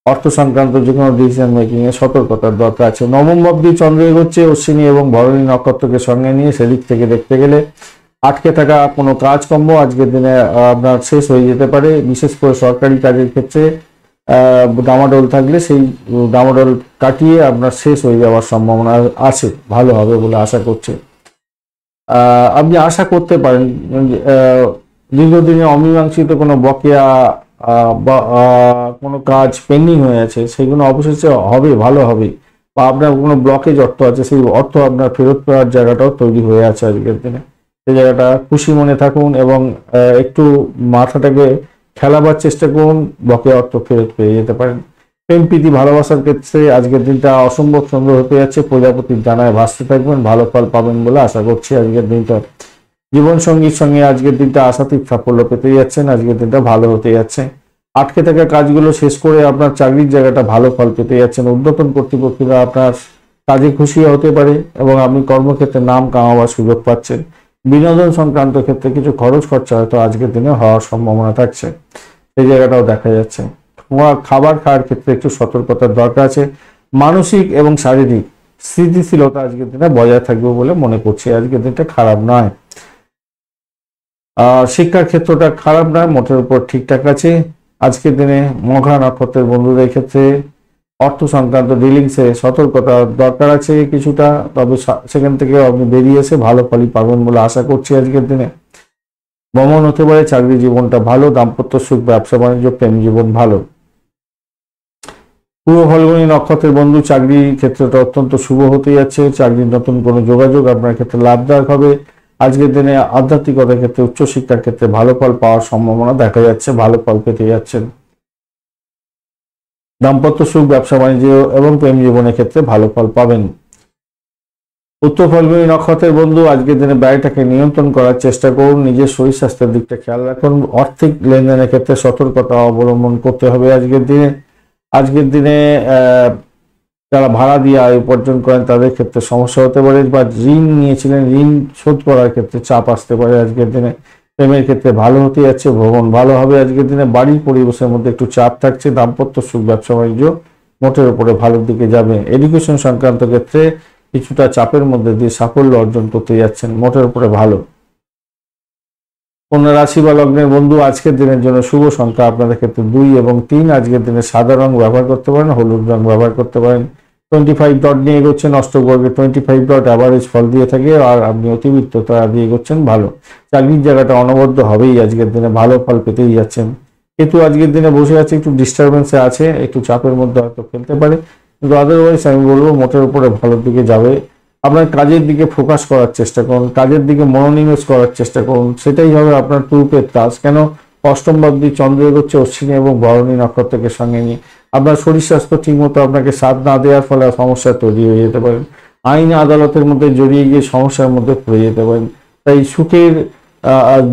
অর্থ সংক্রান্ত যে কোনো ডিসিশন মেকিং এ সতর্কতার দরকার আছে। নবম ভাবটি চন্দ্র এগোচ্ছে অশ্বিনী এবং ভরণী নক্ষত্রকে সঙ্গে নিয়ে, সেদিক থেকে দেখতে গেলে আটকে থাকা কোনো কাজকর্ম আজকের দিনে আপনার শেষ হয়ে যেতে পারে। বিশেষ করে সরকারি কাজের ক্ষেত্রে ডামাডোল থাকলে সেই ডামাডোল কাটিয়ে আপনার শেষ হয়ে যাওয়ার সম্ভাবনা আছে, ভালো হবে বলে আশা করছি। আপনি আশা করতে পারেন দীর্ঘদিনে অমীমাংসিত কোনো বকেয়া বা কোনো কাজ পেন্ডিং হয়ে আছে, সেগুলো অবশেষে হবে, ভালো হবে। বা আপনার কোনো ব্লকেজ অর্থ আছে, সেই অর্থ আপনার ফেরত পাওয়ার জায়গাটাও তৈরি হয়ে আছে আজকের দিনে। সেই জায়গাটা খুশি মনে থাকুন এবং একটু মাথাটাকে খেলাবার চেষ্টা করুন, বকেয়া অর্থ ফেরত পেয়ে যেতে পারেন। প্রেম প্রীতি ভালোবাসার ক্ষেত্রে আজকের দিনটা অসম্ভব সুন্দর হতে যাচ্ছে। প্রজাপতির ডানায় ভাসতে থাকবেন, ভালো ফল পাবেন বলে আশা করছি আজকের দিনটা। জীবন সঙ্গীর সঙ্গে আজকের দিনটা আশাতীত সাফল্য পেতে যাচ্ছেন, আজকের দিনটা ভালো হতে যাচ্ছে। আটকে থাকা কাজগুলো শেষ করে আপনার চাকরির জায়গাটা ভালো ফল পেতে যাচ্ছেন। ঊর্ধ্বতন কর্তৃপক্ষরা আপনার কাজে খুশি হতে পারে এবং আপনি কর্মক্ষেত্রে নাম কামাবার সুযোগ পাচ্ছেন। বিনোদন সংক্রান্ত ক্ষেত্রে কিছু খরচ খরচা হয়তো আজকের দিনে হওয়ার সম্ভাবনা থাকছে, সেই জায়গাটাও দেখা যাচ্ছে। খাবার খাওয়ার ক্ষেত্রে একটু সতর্কতার দরকার আছে। মানসিক এবং শারীরিক স্থিতিশীলতা আজকের দিনে বজায় থাকবে বলে মনে করছি, আজকের দিনটা খারাপ নয়। শিক্ষার ক্ষেত্রটা খারাপ নয়, মোটের উপর ঠিকঠাক আছে। আজকের দিনে মঘা নক্ষত্রের বন্ধুদের ক্ষেত্রে অর্থ সংক্রান্ত ডিলিংসে সতর্কতার দরকার আছে কিছুটা, তবে সেখান থেকে আপনি বেরিয়ে এসে ভালো ফলই পাবেন বলে আশা করছি আজকের দিনে। ভ্রমণ হতে পারে, চাকরি জীবনটা ভালো। দাম্পত্য সুখ, ব্যবসা বাণিজ্য, প্রেম জীবন ভালো। পূর্ব ফাল্গুনী নক্ষত্রের বন্ধু চাকরির ক্ষেত্রটা অত্যন্ত শুভ হতে যাচ্ছে। চাকরির নতুন কোনো যোগাযোগ আপনার ক্ষেত্রে লাভদায়ক হবে। আজকের দিনে আধ্যাত্মিকতার ক্ষেত্রে, উচ্চশিক্ষার ক্ষেত্রে ভালো ফল পাওয়ার সম্ভাবনা দেখা যাচ্ছে, ভালো ফল পেতে যাচ্ছেন। দাম্পত্য সুখ, ব্যবসা বাণিজ্য এবং প্রেম জীবনের ক্ষেত্রে ভালো ফল পাবেন। উত্তর ফাল্গুনী নক্ষত্রের বন্ধু আজকের দিনে ব্যয়টাকে নিয়ন্ত্রণ করার চেষ্টা করুন, নিজের শরীর স্বাস্থ্যের দিকটা খেয়াল রাখুন। আর্থিক লেনদেনের ক্ষেত্রে সতর্কতা অবলম্বন করতে হবে আজকের দিনে। আজকের দিনে যারা ভাড়া দিয়ে আয় উপার্জন করেন তাদের ক্ষেত্রে সমস্যা হতে পারে, বা ঋণ নিয়েছিলেন ঋণ শোধ করার ক্ষেত্রে চাপ আসতে পারে আজকের দিনে। প্রেমের ক্ষেত্রে ভালো হতে যাচ্ছে, ভ্রমণ ভালো হবে আজকের দিনে। বাড়ির পরিবেশের মধ্যে একটু চাপ থাকছে। দাম্পত্য সুখ, ব্যবসা বাণিজ্য মোটের উপরে ভালোর দিকে যাবে। এডুকেশন সংক্রান্ত ক্ষেত্রে কিছুটা চাপের মধ্যে দিয়ে সাফল্য অর্জন করতে যাচ্ছেন, মোটের উপরে ভালো। কন্যা রাশি বা লগ্নের বন্ধু আজকের দিনের জন্য শুভ সংখ্যা আপনাদের ক্ষেত্রে 2 এবং 3। আজকের দিনে সাদা রং ব্যবহার করতে পারেন, হলুদ রং ব্যবহার করতে পারেন। 25 ডট নিয়ে এগোচ্ছেন, অষ্টবর্গে 25 ডট অ্যাভারেজ ফল দিয়ে থাকে, আর আপনি অতিরিক্ত তারা দিয়ে এগোচ্ছেন, ভালো। চাকরির জায়গাটা অনবদ্য হবেই, আজকের দিনে ভালো ফল পেতেই যাচ্ছেন। কিন্তু আজকের দিনে বসে আছে, একটু ডিস্টারবেন্সে আছে, একটু চাপের মধ্যে হয়তো ফেলতে পারে, কিন্তু আদারওয়াইজ আমি বলবো মোটের উপরে ভালোর দিকে যাবে। আপনার কাজের দিকে ফোকাস করার চেষ্টা করুন, কাজের দিকে মনোনিবেশ করার চেষ্টা করুন, সেটাই হবে আপনার টুরুপের তাস। কেন অষ্টম ভাবটি চন্দ্র এগোচ্ছে অশ্বিনী এবং ভরণী নক্ষত্রকে সঙ্গে নিয়ে। আপনার শরীর স্বাস্থ্য ঠিক মতো আপনাকে সাথ না দেওয়ার ফলে সমস্যা তৈরি হয়ে যেতে পারেন। আইন আদালতের মধ্যে জড়িয়ে গিয়ে সমস্যার মধ্যে পড়ে যেতে পারেন। তাই সুখের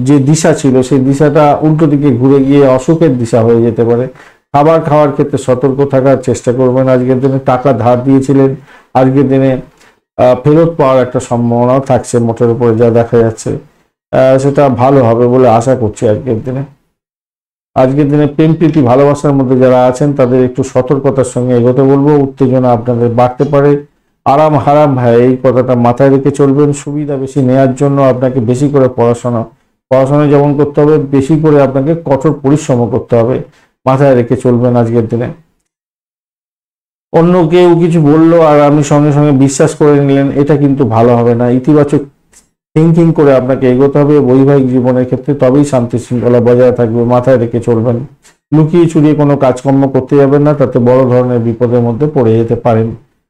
যে দিশা ছিল সেই দিশাটা উল্টো দিকে ঘুরে গিয়ে অসুখের দিশা হয়ে যেতে পারে। খাবার খাওয়ার ক্ষেত্রে সতর্ক থাকার চেষ্টা করবেন। আজকের দিনে টাকা ধার দিয়েছিলেন, আজকের দিনে ফেরত পাওয়ার একটা সম্ভাবনাও থাকছে, মোটের উপরে যা দেখা যাচ্ছে সেটা ভালো হবে বলে আশা করছি। আজকের দিনে প্রেম প্রীতি ভালোবাসার মধ্যে যারা আছেন তাদের একটু সতর্কতার সঙ্গে এগোতে বলবো। উত্তেজনা আপনাদের বাড়তে পারে। আরাম হারাম ভাই, এই কথাটা মাথায় রেখে চলবেন। সুবিধা বেশি নেওয়ার জন্য আপনাকে বেশি করে পড়াশোনা যেমন করতে হবে, বেশি করে আপনাকে কঠোর পরিশ্রম করতে হবে, মাথায় রেখে চলবেন। আজকের দিনে অন্য কেউ কিছু বললো আর আপনি সঙ্গে সঙ্গে বিশ্বাস করে নিলেন, এটা কিন্তু ভালো হবে না। ইতিবাচক থিঙ্কিং করে আপনাকে এগোতে হবে বৈবাহিক জীবনের ক্ষেত্রে, তবেই শান্তি শৃঙ্খলা বজায় থাকবে, মাথায় রেখে চলবেন। লুকিয়ে চুরিয়ে কোনো কাজকর্ম করতে যাবেন না, তাতে বড় ধরনের বিপদের মধ্যে পড়ে যেতে পারেন।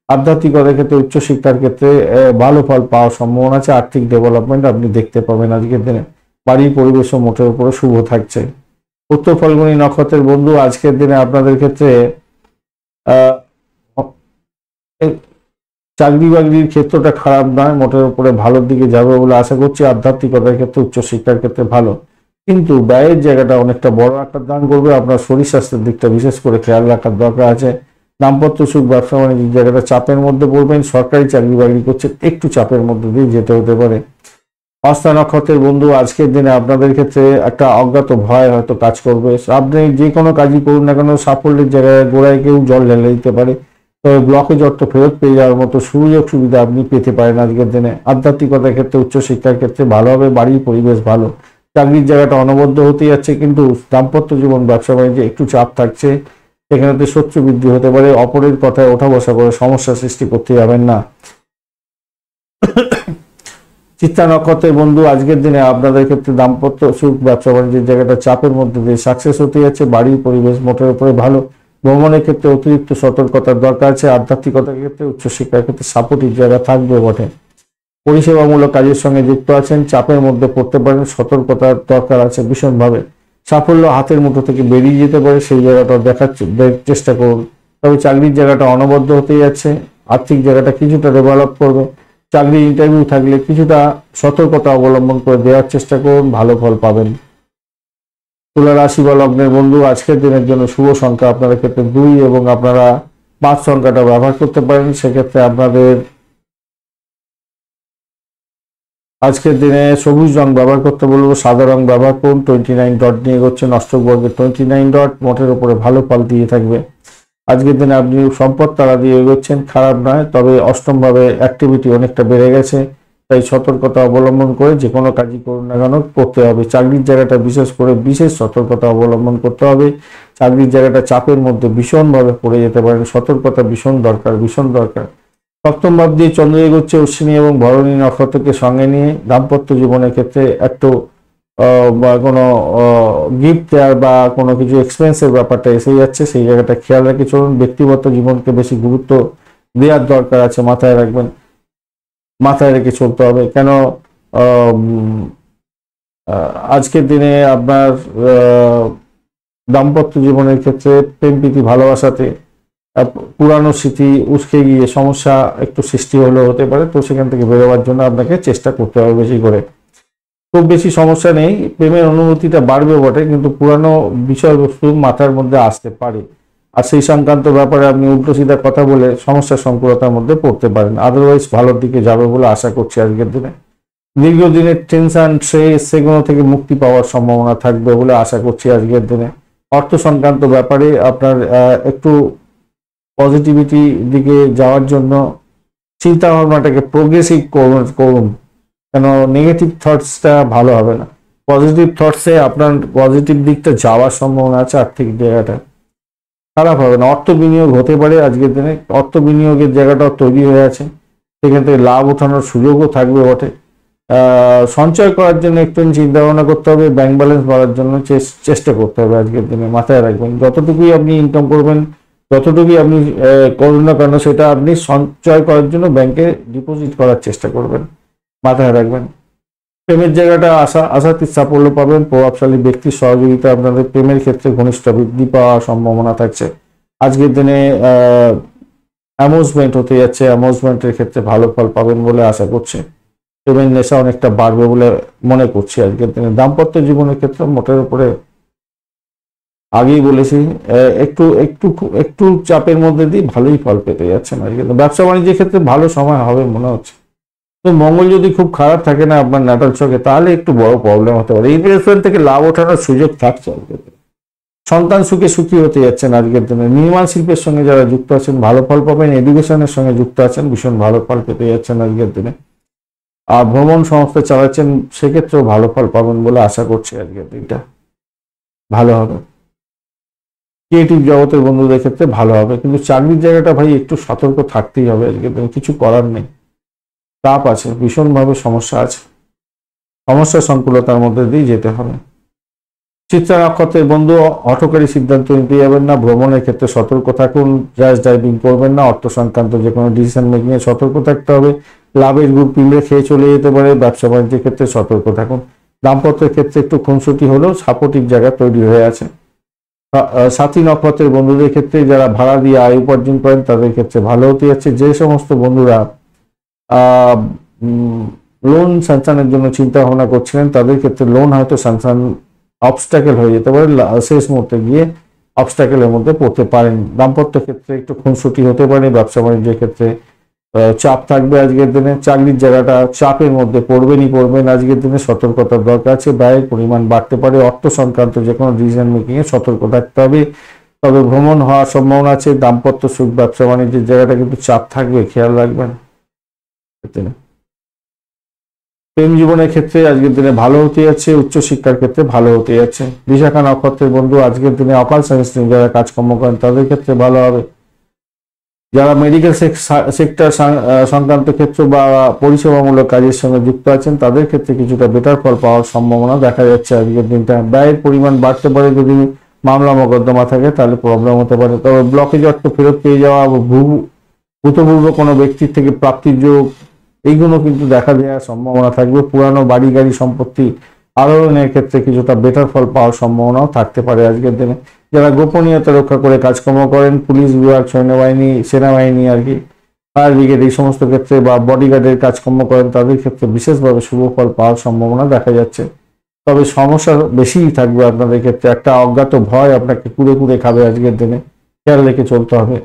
আধ্যাত্মিকতার ক্ষেত্রে, উচ্চশিক্ষার ক্ষেত্রে ভালো ফল পাওয়ার সম্ভাবনা আছে। আর্থিক ডেভেলপমেন্ট আপনি দেখতে পাবেন আজকের দিনে। বাড়ির পরিবেশও মোটের উপরে শুভ থাকছে। উত্তর ফাল্গুনী নক্ষত্রের বন্ধু, আজকের দিনে আপনাদের ক্ষেত্রে চাকরি বাকরির ক্ষেত্রটা খারাপ নয়, মোটের উপরে ভালোর দিকে যাবে বলে আশা করছি। আধ্যাত্মিকতার ক্ষেত্রে, উচ্চশিক্ষার ক্ষেত্রে ভালো, কিন্তু ব্যয়ের জায়গাটা অনেকটা বড় আকার ধারণ করবে। আপনার শরীর স্বাস্থ্যের দিকটা বিশেষ করে খেয়াল রাখার দরকার আছে। দাম্পত্য সুখ, ব্যবসা বাণিজ্যের জায়গাটা চাপের মধ্যে পড়বেন। সরকারি চাকরি বাকরি করছেন, একটু চাপের মধ্যে দিয়ে যেতে হতে পারে। হস্তা নক্ষত্রের বন্ধু, আজকের দিনে আপনাদের ক্ষেত্রে একটা অজ্ঞাত ভয় হয়তো কাজ করবে। আপনি যে কোনো কাজই করুন না কেন, সাফল্যের জায়গায় গোড়ায় কেউ জল ঢেলে দিতে পারে, তবে ব্লকে অর্থ ফেরত পেয়ে যাওয়ার মতো সুযোগ সুবিধা আপনি পেতে পারেন আজকের দিনে। আধ্যাত্মিকতার ক্ষেত্রে, উচ্চশিক্ষার ক্ষেত্রে ভালো হবে, বাড়ির পরিবেশ ভালো। চাকরির জায়গাটা অনবদ্য হতে যাচ্ছে, কিন্তু দাম্পত্য জীবন, ব্যবসা বাণিজ্যে একটু চাপ থাকছে। সেখানে শত্রু বৃদ্ধি হতে পারে। অপরের কথায় ওঠা বসা করে সমস্যা সৃষ্টি করতে যাবেন না। চিত্তা নক্ষত্রের বন্ধু, আজকের দিনে আপনাদের ক্ষেত্রে দাম্পত্য সুখ, ব্যবসা বাণিজ্যের জায়গাটা চাপের মধ্যে দিয়ে সাকসেস হতে যাচ্ছে। বাড়ির পরিবেশ মোটের উপরে ভালো। ভ্রমণের ক্ষেত্রে অতিরিক্ত সতর্কতার দরকার আছে। আধ্যাত্মিকতার ক্ষেত্রে, উচ্চশিক্ষার ক্ষেত্রে সাপোর্টিভ জায়গা থাকবে বটে। পরিষেবামূলক কাজের সঙ্গে যুক্ত আছেন, চাপের মধ্যে পড়তে পারেন, সতর্কতার দরকার আছে ভীষণভাবে। সাফল্য হাতের মুঠো থেকে বেরিয়ে যেতে পারে, সেই জায়গাটা দেখার চেষ্টা করুন। তবে চাকরির জায়গাটা অনবদ্য হতে যাচ্ছে। আর্থিক জায়গাটা কিছুটা ডেভেলপ করবে। চাকরি ইন্টারভিউ থাকলে কিছুটা সতর্কতা অবলম্বন করে দেওয়ার চেষ্টা করুন, ভালো ফল পাবেন। তুলা রাশি বা লগ্নের বন্ধু, আজকের দিনের জন্য শুভ সংখ্যা আপনাদের ক্ষেত্রে 2 এবং আপনারা 5 সংখ্যাটা ব্যবহার করতে পারেন। সেক্ষেত্রে আপনাদের আজকের দিনে সবুজ রং ব্যবহার করতে বলবো, সাদা রং ব্যবহার করুন। 29 ডট নিয়ে এগোচ্ছেন, অষ্টক বর্গের 29 ডট মোটের উপরে ভালো ফল দিয়ে থাকবে। আজকের দিনে আপনি সম্পদ তারা দিয়ে এগোচ্ছেন, খারাপ নয়, তবে অষ্টম ভাবে অ্যাক্টিভিটি অনেকটা বেড়ে গেছে, তাই সতর্কতা অবলম্বন করে যে কোনো কাজই করুন না কেন করতে হবে। চাকরির জায়গাটা বিশেষ করে বিশেষ সতর্কতা অবলম্বন করতে হবে। চাকরির জায়গাটা চাপের মধ্যে ভীষণভাবে পড়ে যেতে পারেন, সতর্কতা ভীষণ দরকার। সপ্তম ভাব দিয়ে চন্দ্র এগোচ্ছে অশ্বিনী এবং ভরণী নক্ষত্রকে সঙ্গে নিয়ে। দাম্পত্য জীবনের ক্ষেত্রে একটু বা কোনো গিফট দেওয়ার বা কোনো কিছু এক্সপেন্সের ব্যাপারটা এসে যাচ্ছে, সেই জায়গাটা খেয়াল রেখে চলুন। ব্যক্তিগত জীবনকে বেশি গুরুত্ব দেওয়ার দরকার আছে, মাথায় রাখবেন, মাথায় রেখে চলতে হবে। কেন আজকের দিনে আপনার দাম্পত্য জীবনের ক্ষেত্রে প্রেম প্রীতি ভালোবাসাতে পুরানো স্মৃতি উস্কে গিয়ে সমস্যা একটু সৃষ্টি হলেও হতে পারে, তো সেখান থেকে বেরোবার জন্য আপনাকে চেষ্টা করতে হবে বেশি করে। খুব বেশি সমস্যা নেই, প্রেমের অনুভূতিটা বাড়বে বটে, কিন্তু পুরানো বিষয়বস্তু মাথার মধ্যে আসতে পারে, আর সেই সংক্রান্ত ব্যাপারে আপনি উল্টো সিধা কথা বলে সমস্যা সংকুলতার মধ্যে পড়তে পারেন। আদারওয়াইজ ভালোর দিকে যাবে বলে আশা করছি আজকের দিনে। দীর্ঘদিনের টেনশন, স্ট্রেস, সেগুলো থেকে মুক্তি পাওয়ার সম্ভাবনা থাকবে বলে আশা করছি আজকের দিনে। অর্থ সংক্রান্ত ব্যাপারে আপনার একটু পজিটিভিটি দিকে যাওয়ার জন্য চিন্তা ভাবনাটাকে প্রোগ্রেসিভ করুন, কেন নেগেটিভ থটসটা ভালো হবে না। পজিটিভ থটসে আপনার পজিটিভ দিকটা যাওয়ার সম্ভাবনা আছে। আর্থিক জায়গাটা খারাপ হবে না, অর্থ বিনিয়োগ হতে পারে আজকের দিনে। অর্থ বিনিয়োগের জায়গাটাও তৈরি হয়ে আছে, সেখান থেকে লাভ ওঠানোর সুযোগও থাকবে বটে। সঞ্চয় করার জন্য একটু চিন্তা ভাবনা করতে হবে, ব্যাংক ব্যালেন্স বাড়ার জন্য চেষ্টা করতে হবে আজকের দিনে, মাথায় রাখবেন। যতটুকুই আপনি ইনকাম করবেন, যতটুকুই আপনি করুন না কেন, সেটা আপনি সঞ্চয় করার জন্য ব্যাংকে ডিপোজিট করার চেষ্টা করবেন, মাথায় রাখবেন। প্রেমের জায়গাটা আশাতীত সাফল্য পাবেন। প্রভাবশালী ব্যক্তির সহযোগিতা আপনাদের প্রেমের ক্ষেত্রে ঘনিষ্ঠ বৃদ্ধি পাওয়ার সম্ভাবনা থাকছে। আজকের দিনে অ্যামুজমেন্ট হতে যাচ্ছে, অ্যামুজমেন্টের ক্ষেত্রে ভালো ফল পাবেন বলে আশা করছি। প্রেমের নেশা অনেকটা বাড়বে বলে মনে করছি আজকের দিনে। দাম্পত্য জীবনের ক্ষেত্রে মোটের উপরে আগেই বলেছি একটু একটু একটু চাপের মধ্যে দিয়ে ভালোই ফল পেতে যাচ্ছেন আজকে। ব্যবসা বাণিজ্যের ক্ষেত্রে ভালো সময় হবে মনে হচ্ছে। তো মঙ্গল যদি খুব খারাপ থাকে না আপনার নাটাল ছকে, তাহলে একটু বড় প্রবলেম হতে পারে। ইনভেস্টমেন্ট থেকে লাভ ওঠানোর সুযোগ থাকছে আজকের দিনে। সন্তান সুখে সুখী হতে যাচ্ছেন আজকের দিনে। নির্মাণ শিল্পের সঙ্গে যারা যুক্ত আছেন ভালো ফল পাবেন। এডুকেশনের সঙ্গে যুক্ত আছেন ভীষণ ভালো ফল পেতে যাচ্ছেন আজকের দিনে। আর ভ্রমণ সংস্থা চালাচ্ছেন সেক্ষেত্রেও ভালো ফল পাবেন বলে আশা করছি আজকের দিনটা ভালো হবে। ক্রিয়েটিভ জগতের বন্ধুদের ক্ষেত্রে ভালো হবে, কিন্তু চাকরির জায়গাটা ভাই একটু সতর্ক থাকতেই হবে আজকের দিনে, কিছু করার নেই। চাপ আছে, ভীষণভাবে সমস্যা আছে, সমস্যা সংকুলতার মধ্যে দিয়ে যেতে হবে। চিত্রা নক্ষত্রের বন্ধু হঠকারী সিদ্ধান্ত নিতে যাবেন না। ভ্রমণের ক্ষেত্রে সতর্ক থাকুন, র্যাশ ড্রাইভিং করবেন না। অর্থ সংক্রান্ত যে কোনো ডিসিশন মেকিং এ সতর্ক থাকতে হবে। লাভের গুড় পিঁপড়ে খেয়ে চলে যেতে পারে। ব্যবসা বাণিজ্যের ক্ষেত্রে সতর্ক থাকুন। দাম্পত্যের ক্ষেত্রে একটু খুনসুটি হলেও সাপোর্টিভ জায়গা তৈরি হয়ে আছে। সাথী নক্ষত্রের বন্ধুদের ক্ষেত্রে যারা ভাড়া দিয়ে আয় উপার্জন করেন তাদের ক্ষেত্রে ভালো হতে যাচ্ছে। যে সমস্ত বন্ধুরা লোন স্যাংশনের জন্য চিন্তা ভাবনা করছিলেন তাদের ক্ষেত্রে লোন হয়তো স্যাংশন অবস্ট্যাকেল হয়ে যেতে পারে, শেষ মুহূর্তে গিয়ে অবস্ট্যাকেলের মধ্যে পড়তে পারেন। দাম্পত্য ক্ষেত্রে একটু খুনসুটি হতে পারে। ব্যবসা বাণিজ্যের ক্ষেত্রে চাপ থাকবে আজকের দিনে। চাকরির জায়গাটা চাপের মধ্যে পড়বেন আজকের দিনে। সতর্কতার দরকার আছে, ব্যয়ের পরিমাণ বাড়তে পারে। অর্থ সংক্রান্ত যে কোনো ডিসিশন মেকিং এ সতর্ক থাকতে হবে। তবে ভ্রমণ হওয়ার সম্ভাবনা আছে। দাম্পত্য সুখ ব্যবসা বাণিজ্যের জায়গাটা কিন্তু চাপ থাকবে, খেয়াল রাখবেন। প্রেম জীবনের ক্ষেত্রে আজকের দিনে ভালো হতে যাচ্ছে। উচ্চশিক্ষার ক্ষেত্রে ভালো হতে যাচ্ছে। বিশাখা নক্ষত্রের বন্ধু আজকের দিনে অকাল সায়েন্স নিয়ে যারা কাজকর্ম করেন তাদের ক্ষেত্রে ভালো হবে। যারা মেডিকেল সেক্টর সংক্রান্ত ক্ষেত্র বা পরিষেবামূলক কাজের সঙ্গে যুক্ত আছেন তাদের ক্ষেত্রে কিছুটা বেটার ফল পাওয়ার সম্ভাবনা দেখা যাচ্ছে আজকের দিনটা। ব্যয়ের পরিমাণ বাড়তে পারে, যদি মামলা মোকদ্দমা থাকে তাহলে প্রবলেম হতে পারে। তবে ব্লকেজ অর্থ ফেরত পেয়ে যাওয়া, ভূতপূর্ব কোনো ব্যক্তির থেকে প্রাপ্তির যোগ, এইগুলো কিন্তু দেখা দেওয়ার সম্ভাবনা থাকবে। পুরানো বাড়ি গাড়ি সম্পত্তি আরোহণের ক্ষেত্রে কিছুটা বেটার ফল পাওয়ার সম্ভাবনাও থাকতে পারে আজকের দিনে। যারা গোপনীয়তা রক্ষা করে কাজকর্ম করেন, পুলিশ বিভাগ, সেনাবাহিনী আর কি, ফায়ার ব্রিগেড, এই সমস্ত ক্ষেত্রে বা বডিগার্ডের কাজকর্ম করেন তাদের ক্ষেত্রে বিশেষভাবে শুভ ফল পাওয়ার সম্ভাবনা দেখা যাচ্ছে। তবে সমস্যা বেশিই থাকবে আপনাদের ক্ষেত্রে। একটা অজ্ঞাত ভয় আপনাকে কুড়ে কুড়ে খাবে আজকের দিনে, খেয়াল রেখে চলতে হবে।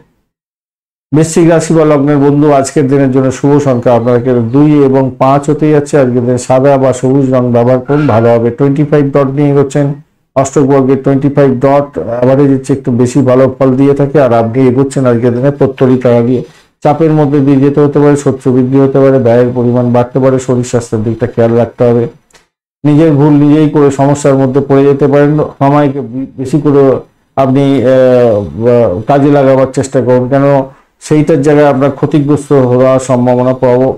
বৃশ্চিক রাশি বা লগ্নের বন্ধু আজকের দিনের জন্য শুভ সংখ্যা আপনাকে 2 এবং 5 হতে যাচ্ছে। আজকের দিনে সাদা বা সবুজ রং ব্যবহার করুন, ভালো হবে। 25 ডট নিয়ে এগোচ্ছেন। অষ্টক বর্গের 25 ডট অ্যাভারেজ হচ্ছে একটু বেশি ভালো ফল দিয়ে থাকে। আর আপনি এগোচ্ছেন আজকের দিনে প্রত্যরী তারা দিয়ে। চাপের মধ্যে দিয়ে যেতে হতে পারে, শত্রু বৃদ্ধি হতে পারে, ব্যয়ের পরিমাণ বাড়তে পারে। শরীর স্বাস্থ্যের দিকটা খেয়াল রাখতে হবে। নিজের ভুল নিজেই করে সমস্যার মধ্যে পড়ে যেতে পারেন। সময়কে বেশি করে আপনি কাজে লাগাবার চেষ্টা করুন, কেন সেইটার জায়গায় আপনার ক্ষতিগ্রস্ত হওয়ার সম্ভাবনা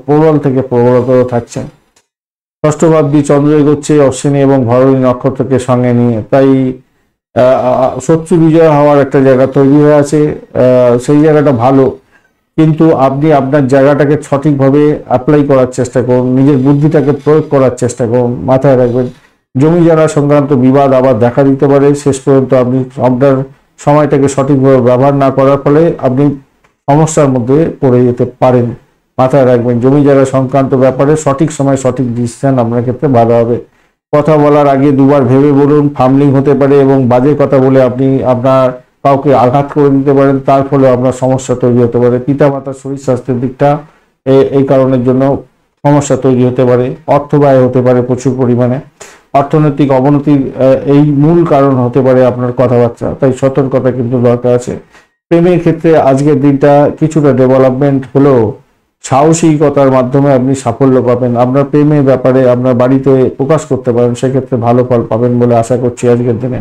প্রবল থেকে প্রবলতর থাকছে। ষষ্ঠ ভাবটি চন্দ্র এগোচ্ছে অশ্বিনী এবং ভরণী নক্ষত্রকে সঙ্গে নিয়ে, তাই শত্রু বিজয় হওয়ার একটা জায়গা তৈরি হয়ে আছে। সেই জায়গাটা ভালো, কিন্তু আপনি আপনার জায়গাটাকে সঠিকভাবে অ্যাপ্লাই করার চেষ্টা করুন, নিজের বুদ্ধিটাকে প্রয়োগ করার চেষ্টা করুন। মাথায় রাখবেন, জমি জায়গা সংক্রান্ত বিবাদ আবার দেখা দিতে পারে। শেষ পর্যন্ত আপনি আপনার সময়টাকে সঠিকভাবে ব্যবহার না করার ফলে আপনি সমস্যার মধ্যে পড়ে যেতে পারেন। মাথায় রাখবেন, জমি জায়গা সংক্রান্ত ব্যাপারে সঠিক সময় সঠিক ডিসিশন আপনার ক্ষেত্রে ভালো হবে। কথা বলার আগে দুবার ভেবে বলুন। ফার্মলিং হতে পারে এবং বাজে কথা বলে আপনি আপনার কাউকে আঘাত করে দিতে পারেন, তার ফলে আপনার সমস্যা তৈরি হতে পারে। পিতামাতার শরীর স্বাস্থ্যের দিকটা এই কারণের জন্য সমস্যা তৈরি হতে পারে। অর্থ ব্যয় হতে পারে প্রচুর পরিমাণে। অর্থনৈতিক অবনতির এই মূল কারণ হতে পারে আপনার কথাবার্তা, তাই সতর্কতা কিন্তু দরকার আছে। প্রেমের ক্ষেত্রে আজকের দিনটা কিছুটা ডেভেলপমেন্ট হলেও সাহসিকতার মাধ্যমে আপনি সাফল্য পাবেন। আপনার প্রেমের ব্যাপারে আপনার বাড়িতে প্রকাশ করতে পারেন, সেক্ষেত্রে ভালো ফল পাবেন বলে আশা করছি আজকের দিনে।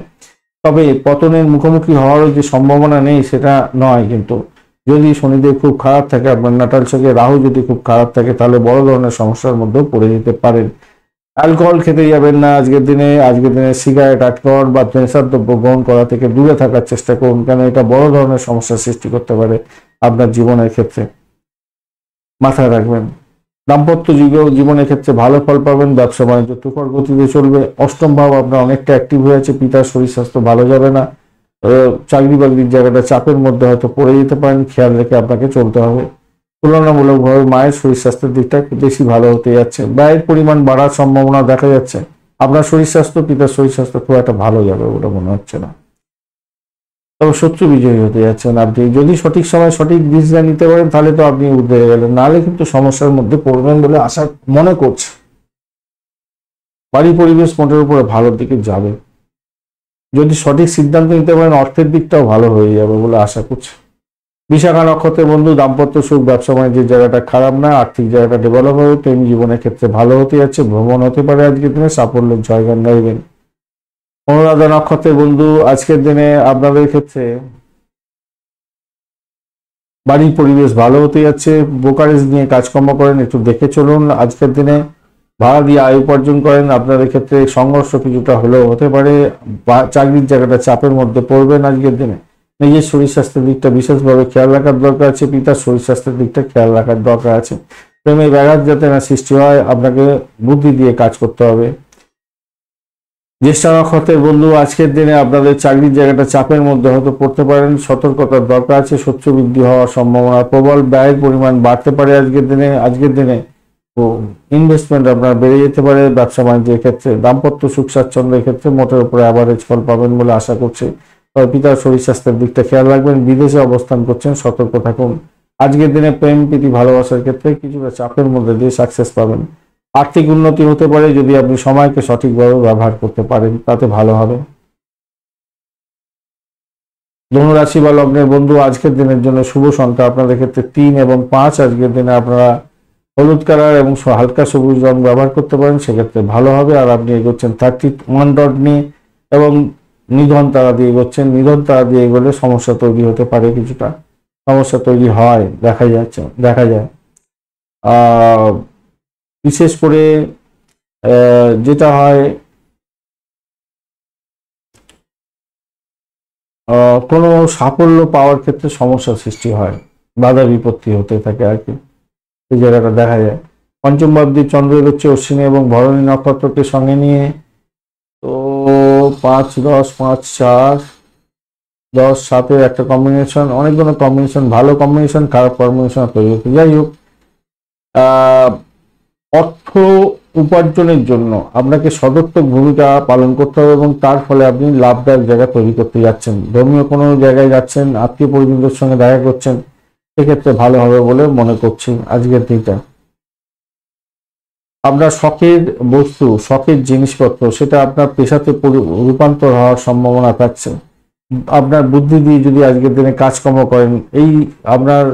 তবে পতনের মুখোমুখি হওয়ারও যে সম্ভাবনা নেই সেটা নয়, কিন্তু যদি শনিদেব খুব খারাপ থাকে, আপনার নাটাল ছকে রাহু যদি খুব খারাপ থাকে, তাহলে বড় ধরনের সমস্যার মধ্যেও পড়ে যেতে পারেন। অ্যালকোহল খেতে যাবেন না আজকের দিনে। সিগারেট, আটকর বা নেশার দ্রব্য গ্রহণ করা থেকে দূরে থাকার চেষ্টা করুন, কেন এটা বড় ধরনের সমস্যার সৃষ্টি করতে পারে আপনার জীবনের ক্ষেত্রে। মাথায় রাখবেন, দাম্পত্য জীবনের ক্ষেত্রে ভালো ফল পাবেন। ব্যবসা বাণিজ্য তুখর গতিতে চলবে। অষ্টম ভাব আপনার অনেকটা অ্যাক্টিভ হয়ে আছে। পিতার শরীর স্বাস্থ্য ভালো যাবে না। চাকরি বাকরির জায়গাটা চাপের মধ্যে হয়তো পড়ে যেতে পারেন, খেয়াল রেখে আপনাকে চলতে হবে। তুলনামূলকভাবে মায়ের শরীর স্বাস্থ্যের দিকটা একটু বেশি ভালো হতে যাচ্ছে। ব্যয়ের পরিমাণ বাড়ার সম্ভাবনা দেখা যাচ্ছে। আপনার শরীর স্বাস্থ্য, পিতার শরীর স্বাস্থ্য খুব একটা ভালো যাবে বলে মনে হচ্ছে না। তবে শত্রু বিজয়ী হতে যাচ্ছেন আপনি। যদি সঠিক সময় সঠিক ডিসিশন নিতে পারেন তাহলে তো আপনি উঠে গেলেন, নাহলে কিন্তু সমস্যার মধ্যে পড়বেন বলে আশা মনে করছে। বাড়ি পরিবেশ মোটের উপরে ভালোর দিকে যাবে। যদি সঠিক সিদ্ধান্ত নিতে পারেন অর্থের দিকটাও ভালো হয়ে যাবে বলে আশা করছি। বিশাখা নক্ষত্রের বন্ধু, দাম্পত্য সুখ, ব্যবসা বাণিজ্যের জায়গাটা খারাপ না, আর্থিক জায়গাটা ডেভেলপ হবে, প্রেম জীবনের ক্ষেত্রে ভালো হতে যাচ্ছে, ভ্রমণ হতে পারে আজকের দিনে, সাফল্যের জয়গান গাইবেন। অনুরাধা নক্ষত্রের বন্ধু, আজকের দিনে আপনাদের ক্ষেত্রে বাড়ির পরিবেশ ভালো হতে যাচ্ছে। ব্রোকারেজ নিয়ে কাজকর্ম করেন, একটু দেখে চলুন। আজকের দিনে ভাড়া দিয়ে আয় উপার্জন করেন, আপনাদের ক্ষেত্রে সংঘর্ষ কিছুটা হলেও হতে পারে। চাকরির জায়গাটা চাপের মধ্যে পড়বেন আজকের দিনে। নিজের শরীর স্বাস্থ্যের দিকটা বিশেষভাবে খেয়াল রাখার দরকার আছে, পিতার শরীর স্বাস্থ্যের দিকটা খেয়াল রাখার দরকার আছে। প্রেমে ব্যাঘাত যাতে না সৃষ্টি হয়, আপনাকে বুদ্ধি দিয়ে কাজ করতে হবে। জ্যেষ্ঠা নক্ষত্রের বন্ধু, আজকের দিনে আপনাদের চাকরির জায়গাটা চাপের মধ্যে হয়তো পড়তে পারেন, সতর্কতার দরকার আছে। শত্রু বৃদ্ধি হওয়ার সম্ভাবনা প্রবল, ব্যয়ের পরিমাণ বাড়তে পারে আজকের দিনে ইনভেস্টমেন্ট আপনার বেড়ে যেতে পারে। ব্যবসা বাণিজ্যের ক্ষেত্রে, দাম্পত্য সুখ স্বাচ্ছন্দ্যের ক্ষেত্রে মোটের উপরে অ্যাভারেজ ফল পাবেন বলে আশা করছি। তবে পিতার শরীর স্বাস্থ্যের দিকটা খেয়াল রাখবেন। বিদেশে অবস্থান করছেন, সতর্ক থাকুন। আজকের দিনে প্রেম প্রীতি ভালোবাসার ক্ষেত্রে কিছুটা চাপের মধ্যে দিয়ে সাকসেস পাবেন। আর্থিক উন্নতি হতে পারে যদি আপনি সময়কে সঠিকভাবে ব্যবহার করতে পারেন, তাতে ভালো হবে। ধনু রাশি বা লগ্নের বন্ধু, আজকের দিনের জন্য শুভ সংখ্যা আপনাদের ক্ষেত্রে 3 এবং 5। আজকের দিনে আপনারা হলুদ কালার এবং হালকা সবুজ রং ব্যবহার করতে পারেন, সেক্ষেত্রে ভালো হবে। আর আপনি এগোচ্ছেন 31 ডট নিয়ে এবং নিধন তারা দিয়ে এগোচ্ছেন। নিধন তারা দিয়ে এগোলে সমস্যা তৈরি হতে পারে, কিছুটা সমস্যা তৈরি হয় দেখা যায়। বিশেষ করে যেটা হয়, কোনো সাফল্য পাওয়ার ক্ষেত্রে সমস্যার সৃষ্টি হয়, বাধা বিপত্তি হতে থাকে আর কি, এই জায়গাটা দেখা যায়। পঞ্চম ভাবটি চন্দ্র হচ্ছে অশ্বিনী এবং ভরণী নক্ষত্রকে সঙ্গে নিয়ে, তো 5 10 5 4 10 7-এর একটা কম্বিনেশন, অনেকগুলো কম্বিনেশন, ভালো কম্বিনেশন, খারাপ কম্বিনেশন তৈরি হচ্ছে। যাই হোক, অর্থ উপার্জনের জন্য আপনাকে সদর্থক ভূমিকা পালন করতে হবে এবং তার ফলে আপনি লাভদায়ক জায়গা তৈরি করতে যাচ্ছেন। ধর্মীয় কোনো জায়গায় যাচ্ছেন, আত্মীয় পরিজনদের সঙ্গে দেখা করছেন, সেক্ষেত্রে ভালো হবে বলে মনে করছি আজকের দিনটা। আপনার শখের বস্তু, শখের জিনিসপত্র, সেটা আপনার পেশাতে রূপান্তর হওয়ার সম্ভাবনা থাকছে। আপনার বুদ্ধি দিয়ে যদি আজকের দিনে কাজকর্ম করেন, এই আপনার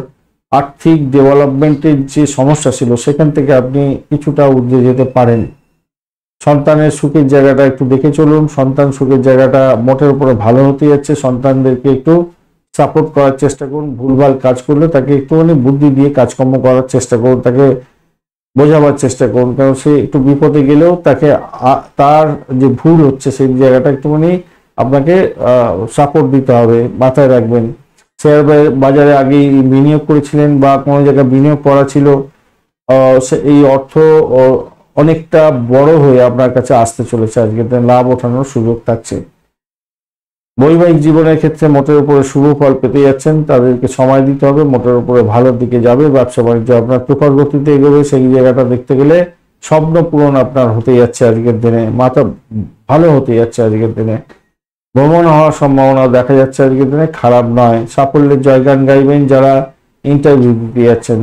আর্থিক ডেভেলপমেন্টের যে সমস্যা ছিল সেখান থেকে আপনি কিছুটা উঠে যেতে পারেন। সন্তানের সুখের জায়গাটা একটু দেখে চলুন। সন্তান সুখের জায়গাটা মোটের উপরে ভালো হতে যাচ্ছে। সন্তানদেরকে একটু সাপোর্ট করার চেষ্টা করুন। ভুলভাল কাজ করলে তাকে একটুখানি বুদ্ধি দিয়ে কাজকর্ম করার চেষ্টা করুন, তাকে বোঝাবার চেষ্টা করুন, কারণ সে একটু বিপদে গেলেও তাকে তার যে ভুল হচ্ছে সেই জায়গাটা একটুখানি আপনাকে সাপোর্ট দিতে হবে, মাথায় রাখবেন। শেয়ার বাজারে আগেই বিনিয়োগ করেছিলেন বা কোনো জায়গায় বিনিয়োগ করা ছিল, এই অর্থ অনেকটা বড় হয়ে আপনার কাছে আসতে চলেছে। আজকে লাভ ওঠানোর সুযোগ থাকছে। বৈবাহিক জীবনের ক্ষেত্রে মোটের উপরে শুভ ফল পেতে যাচ্ছেন, তাদেরকে সময় দিতে হবে, মোটের উপরে ভালোর দিকে যাবে। ব্যবসা বাণিজ্য আপনার প্রখর গতিতে এগোবে, সেই জায়গাটা দেখতে গেলে স্বপ্ন পূরণ আপনার হতে যাচ্ছে আজকের দিনে, মাথা ভালো হতে যাচ্ছে আজকের দিনে। ভ্রমণ হওয়ার সম্ভাবনা দেখা যাচ্ছে আজকের দিনে, খারাপ নয়। সাফল্যের জয়গান গাইবেন যারা ইন্টারভিউ দিতে যাচ্ছেন।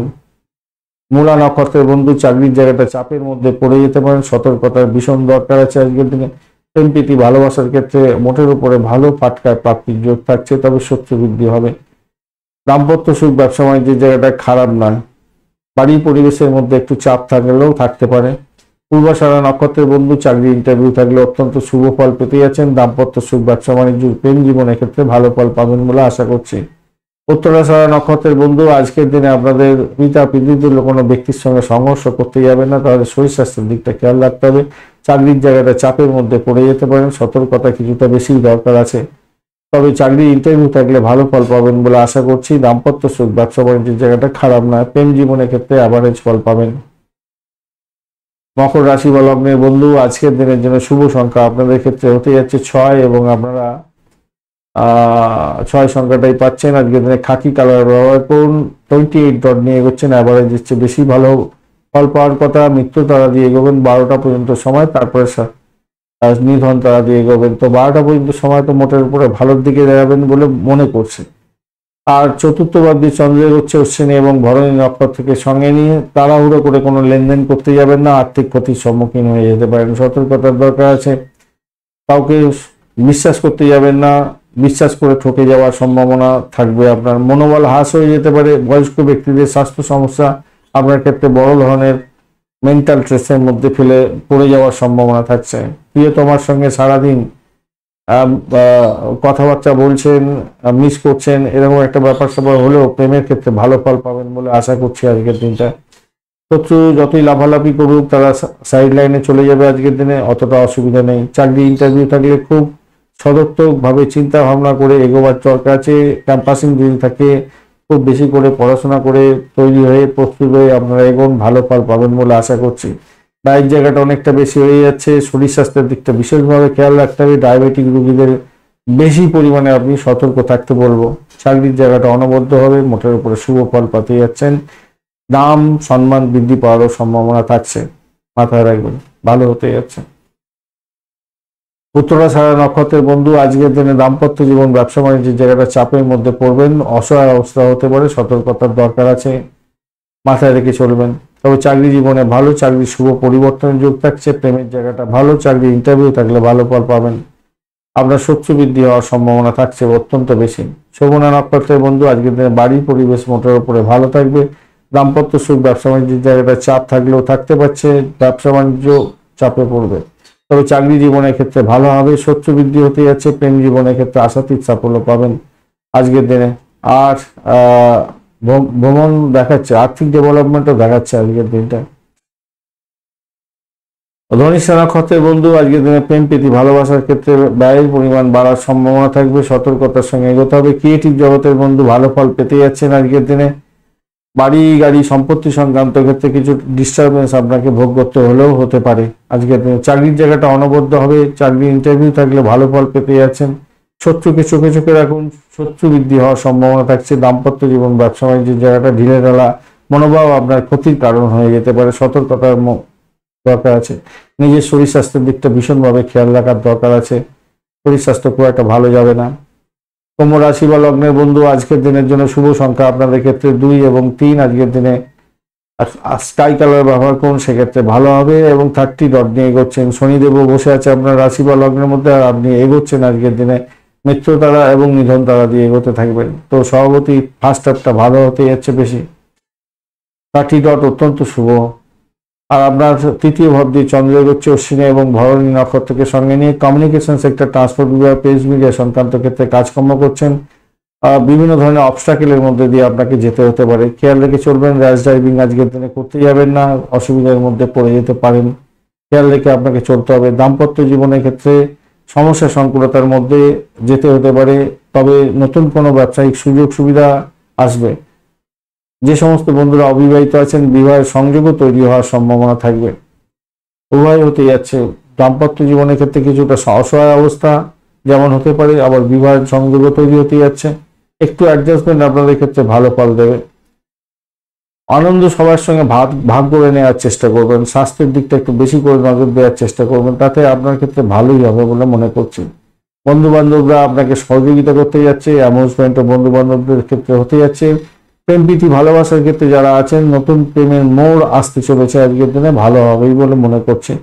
মূলা নক্ষত্রের বন্ধু, চাকরির জায়গাটা চাপের মধ্যে পড়ে যেতে পারেন, সতর্কতার ভীষণ দরকার আছে আজকের দিনে। প্রেম প্রীতি ভালোবাসার ক্ষেত্রে মোটের উপরে ভালো ফাটকার প্রাপ্তির যোগ থাকছে, তবে শত্রু বৃদ্ধি হবে। দাম্পত্য সুখ, ব্যবসা বাণিজ্যের জায়গাটা খারাপ নয়। বাড়ির পরিবেশের মধ্যে একটু চাপ থাকলেও থাকতে পারে। পূর্বাষাঢ়া নক্ষত্রের বন্ধু, চাকরি ইন্টারভিউ থাকলে অত্যন্ত শুভ ফল পেতে যাচ্ছেন। দাম্পত্য সুখ, ব্যবসা বাণিজ্য, প্রেম জীবনের ক্ষেত্রে ভালো ফল পাবেন বলে আশা করছি। উত্তরাষাঢ়া নক্ষত্রের বন্ধু, আজকের দিনে আপনাদের পিতা পিতৃতুল্য কোনো ব্যক্তির সঙ্গে সংঘর্ষ করতে যাবেন না, তাহলে শরীর স্বাস্থ্যের দিকটা খেয়াল রাখতে হবে। চাকরির জায়গাটা চাপের মধ্যে পড়ে যেতে পারেন, সতর্কতা কিছুটা বেশি দরকার আছে। তবে চাকরি ইন্টারভিউ থাকলে ভালো ফল পাবেন বলে আশা করছি। দাম্পত্য সুখ, ব্যবসা বাণিজ্যের জায়গাটা খারাপ নয়। প্রেম জীবনের ক্ষেত্রে অ্যাভারেজ ফল পাবেন। মকর রাশি বা লগ্নের বন্ধু, আজকের দিনের জন্য শুভ সংখ্যা আপনাদের ক্ষেত্রে হতে যাচ্ছে 6 এবং আপনারা ছয় সংখ্যাটাই পাচ্ছেন। আজকের দিনে খাকি কালার ব্যবহার করুন। 28 ডট নিয়ে এগোচ্ছেন, অ্যাভারেজ দিচ্ছে, বেশি ভালো ফল পাওয়ার কথা। মৃত্যু তারা দিয়ে এগোবেন 12টা পর্যন্ত সময়, তারপরে নিধন তারা দিয়ে এগোবেন। তো 12টা পর্যন্ত সময় তো মোটের উপরে ভালোর দিকে যাবেন বলে মনে করছে। আর চতুর্থ বাদ্যে চন্দ্র এগোচ্ছে অশ্বিনী এবং ভরণী নক্ষত্র থেকে সঙ্গে নিয়ে। তাড়াহুড়ো করে কোনো লেনদেন করতে যাবেন না, আর্থিক ক্ষতির সম্মুখীন হয়ে যেতে পারেন, সতর্কতার দরকার আছে। কাউকে বিশ্বাস করতে যাবেন না, বিশ্বাস করে ঠকে যাওয়ার সম্ভাবনা থাকবে। আপনার মনোবল হ্রাস হয়ে যেতে পারে। বয়স্ক ব্যক্তিদের স্বাস্থ্য সমস্যা আপনার ক্ষেত্রে বড় ধরনের মেন্টাল স্ট্রেসের মধ্যে ফেলে পড়ে যাওয়ার সম্ভাবনা থাকছে। প্রিয়তমার সঙ্গে সারাদিন কথাবার্তা বলছেন, মিস করছেন, এরকম একটা ব্যাপার স্যাপার হলেও প্রেমের ক্ষেত্রে ভালো ফল পাবেন বলে আশা করছি আজকের দিনটা। শত্রু যতই লাফালাফি করুক তারা সাইড লাইনে চলে যাবে আজকের দিনে, অতটা অসুবিধা নেই। চাকরি ইন্টারভিউ থাকলে খুব সদর্থকভাবে চিন্তা ভাবনা করে এগোবার দরকার আছে। ক্যাম্পাসিং যদি থাকে খুব বেশি করে পড়াশোনা করে তৈরি হয়ে প্রস্তুত হয়ে আপনারা এগোন, ভালো ফল পাবেন বলে আশা করছি। ডায়েট জায়গাটা অনেকটা বেশি হয়ে যাচ্ছে, শরীর স্বাস্থ্যের দিকটা বিশেষভাবে খেয়াল রাখতে হবে। ডায়াবেটিক রোগীদের বেশি পরিমাণে আপনি সতর্ক থাকতে বলবো। চাকরির জায়গাটা অনবদ্য হবে, মোটের উপরে শুভ ফল পেতে যাচ্ছেন। দাম সম্মান বৃদ্ধি পাওয়ারও সম্ভাবনা থাকছে, মাথায় রাখবেন, ভালো হতে যাচ্ছে। উত্তরাষাঢ়া নক্ষত্রের বন্ধু আজকের দিনে দাম্পত্য জীবন ব্যবসা বাণিজ্যের জায়গাটা চাপের মধ্যে পড়বেন, অসহায় অবস্থা হতে পারে, সতর্কতার দরকার আছে, মাথায় রেখে চলবেন। তবে চাকরি জীবনে ভালো, চাকরি শুভ পরিবর্তনের যোগ থাকছে। প্রেমের জায়গাটা ভালো, চাকরি ইন্টারভিউ থাকলে ভালো ফল পাবেন। আপনার শত্রু বৃদ্ধি হওয়ার সম্ভাবনা থাকছে অত্যন্ত বেশি। শোভনা নক্ষত্রের বন্ধু আজকের দিনে বাড়ির পরিবেশ মোটের উপরে ভালো থাকবে। দাম্পত্য সুখ ব্যবসা বাণিজ্যের জায়গাটা চাপ থাকলেও থাকতে পারছে, ব্যবসা বাণিজ্য চাপে পড়বে। তবে চাকরি জীবনের ক্ষেত্রে ভালো হবে, শত্রু বৃদ্ধি হতে যাচ্ছে। প্রেম জীবনের ক্ষেত্রে আশাতীত সাফল্য পাবেন আজকের দিনে। আর ভ্রমণ দেখাচ্ছে, আর্থিক ডেভেলপমেন্টও দেখাচ্ছে আজকের দিনটা। ধনিষ্ঠা নক্ষত্রের বন্ধু আজকের দিনে প্রেম প্রীতি ভালোবাসার ক্ষেত্রে ব্যয়ের পরিমাণ বাড়ার সম্ভাবনা থাকবে, সতর্কতার সঙ্গে এগোতে হবে। ক্রিয়েটিভ জগতের বন্ধু ভালো ফল পেতে যাচ্ছেন আজকের দিনে। বাড়ি গাড়ি সম্পত্তি সংক্রান্ত ক্ষেত্রে কিছু ডিস্টারবেন্স আপনাকে ভোগ করতে হলেও হতে পারে আজকের দিনে। চাকরির জায়গাটা অনবদ্য হবে, চাকরি ইন্টারভিউ থাকলে ভালো ফল পেতে যাচ্ছেন। শত্রুকে চোখে চোখে রাখুন, শত্রু বৃদ্ধি হওয়ার সম্ভাবনা থাকছে। দাম্পত্য জীবন ব্যবসা বাণিজ্যের জায়গাটা ঢিলে ঢালা মনোভাব আপনার ক্ষতির কারণ হয়ে যেতে পারে, সতর্কতার দরকার আছে। নিজের শরীর স্বাস্থ্যের দিকটা ভীষণভাবে খেয়াল রাখার দরকার আছে, শরীর স্বাস্থ্য খুব একটা ভালো যাবে না। কুম্ভ রাশি বা লগ্নের বন্ধু আজকের দিনের জন্য শুভ সংখ্যা আপনাদের ক্ষেত্রে 2 এবং 3। আজকের দিনে স্কাই কালার ব্যবহার করুন, সেক্ষেত্রে ভালো হবে। এবং 30 ডট নিয়ে এগোচ্ছেন। শনিদেবও বসে আছে আপনার রাশি বা লগ্নের মধ্যে, আর আপনি এগোচ্ছেন আজকের দিনে মিত্র তারা এবং নিধন তারা দিয়ে এগোতে থাকবেন। তো সভাপতি ফার্স্ট হাফটা ভালো হতে যাচ্ছে বেশি। 30 ডট অত্যন্ত শুভ। আর আপনার তৃতীয় ভাব দিয়ে চন্দ্র এগোচ্ছে অশ্বিনী এবং ভরণী নক্ষত্রকে সঙ্গে নিয়ে। কমিউনিকেশন সেক্টর, ট্রান্সপোর্ট বিভাগ, প্রেস মিডিয়া সংক্রান্ত ক্ষেত্রে কাজকর্ম করছেন। বিভিন্ন ধরনের অবস্টাকেলের মধ্যে দিয়ে আপনাকে যেতে হতে পারে, খেয়াল রেখে চলবেন। র্যাশ ড্রাইভিং আজকের দিনে করতে যাবেন না, অসুবিধার মধ্যে পড়ে যেতে পারেন, খেয়াল রেখে আপনাকে চলতে হবে। দাম্পত্য জীবনের ক্ষেত্রে সমস্যা সংকুলতার মধ্যে যেতে হতে পারে, তবে নতুন কোনো ব্যবসায়িক সুযোগ সুবিধা আসবে। যে সমস্ত বন্ধুরা অবিবাহিত আছেন বিবাহের সংযোগও তৈরি হওয়ার সম্ভাবনা থাকবে, উভয় হতে যাচ্ছে। দাম্পত্য জীবনের ক্ষেত্রে কিছুটা অসহায় অবস্থা যেমন হতে পারে, আবার বিবাহের সংযোগও তৈরি হতে যাচ্ছে। একটু অ্যাডজাস্টমেন্ট আপনাদের ক্ষেত্রে ভালো ফল দেবে। আনন্দ সবার সঙ্গে ভাগ করে নেওয়ার চেষ্টা করবেন, স্বাস্থ্যের দিকটা একটু বেশি করে নজর দেওয়ার চেষ্টা করবেন, তাতে আপনার ক্ষেত্রে ভালোই হবে বলে মনে করছি। বন্ধু বান্ধবরা আপনাকে সহযোগিতা করতে যাচ্ছে, অ্যামুজমেন্টও বন্ধু বান্ধবদের ক্ষেত্রে হতে যাচ্ছে। প্রেম প্রীতি ভালোবাসার ক্ষেত্রে যারা আছেন, নতুন প্রেমের মোড় আসতে চলেছে আজকের দিনে, ভালো হবেই বলে মনে করছে।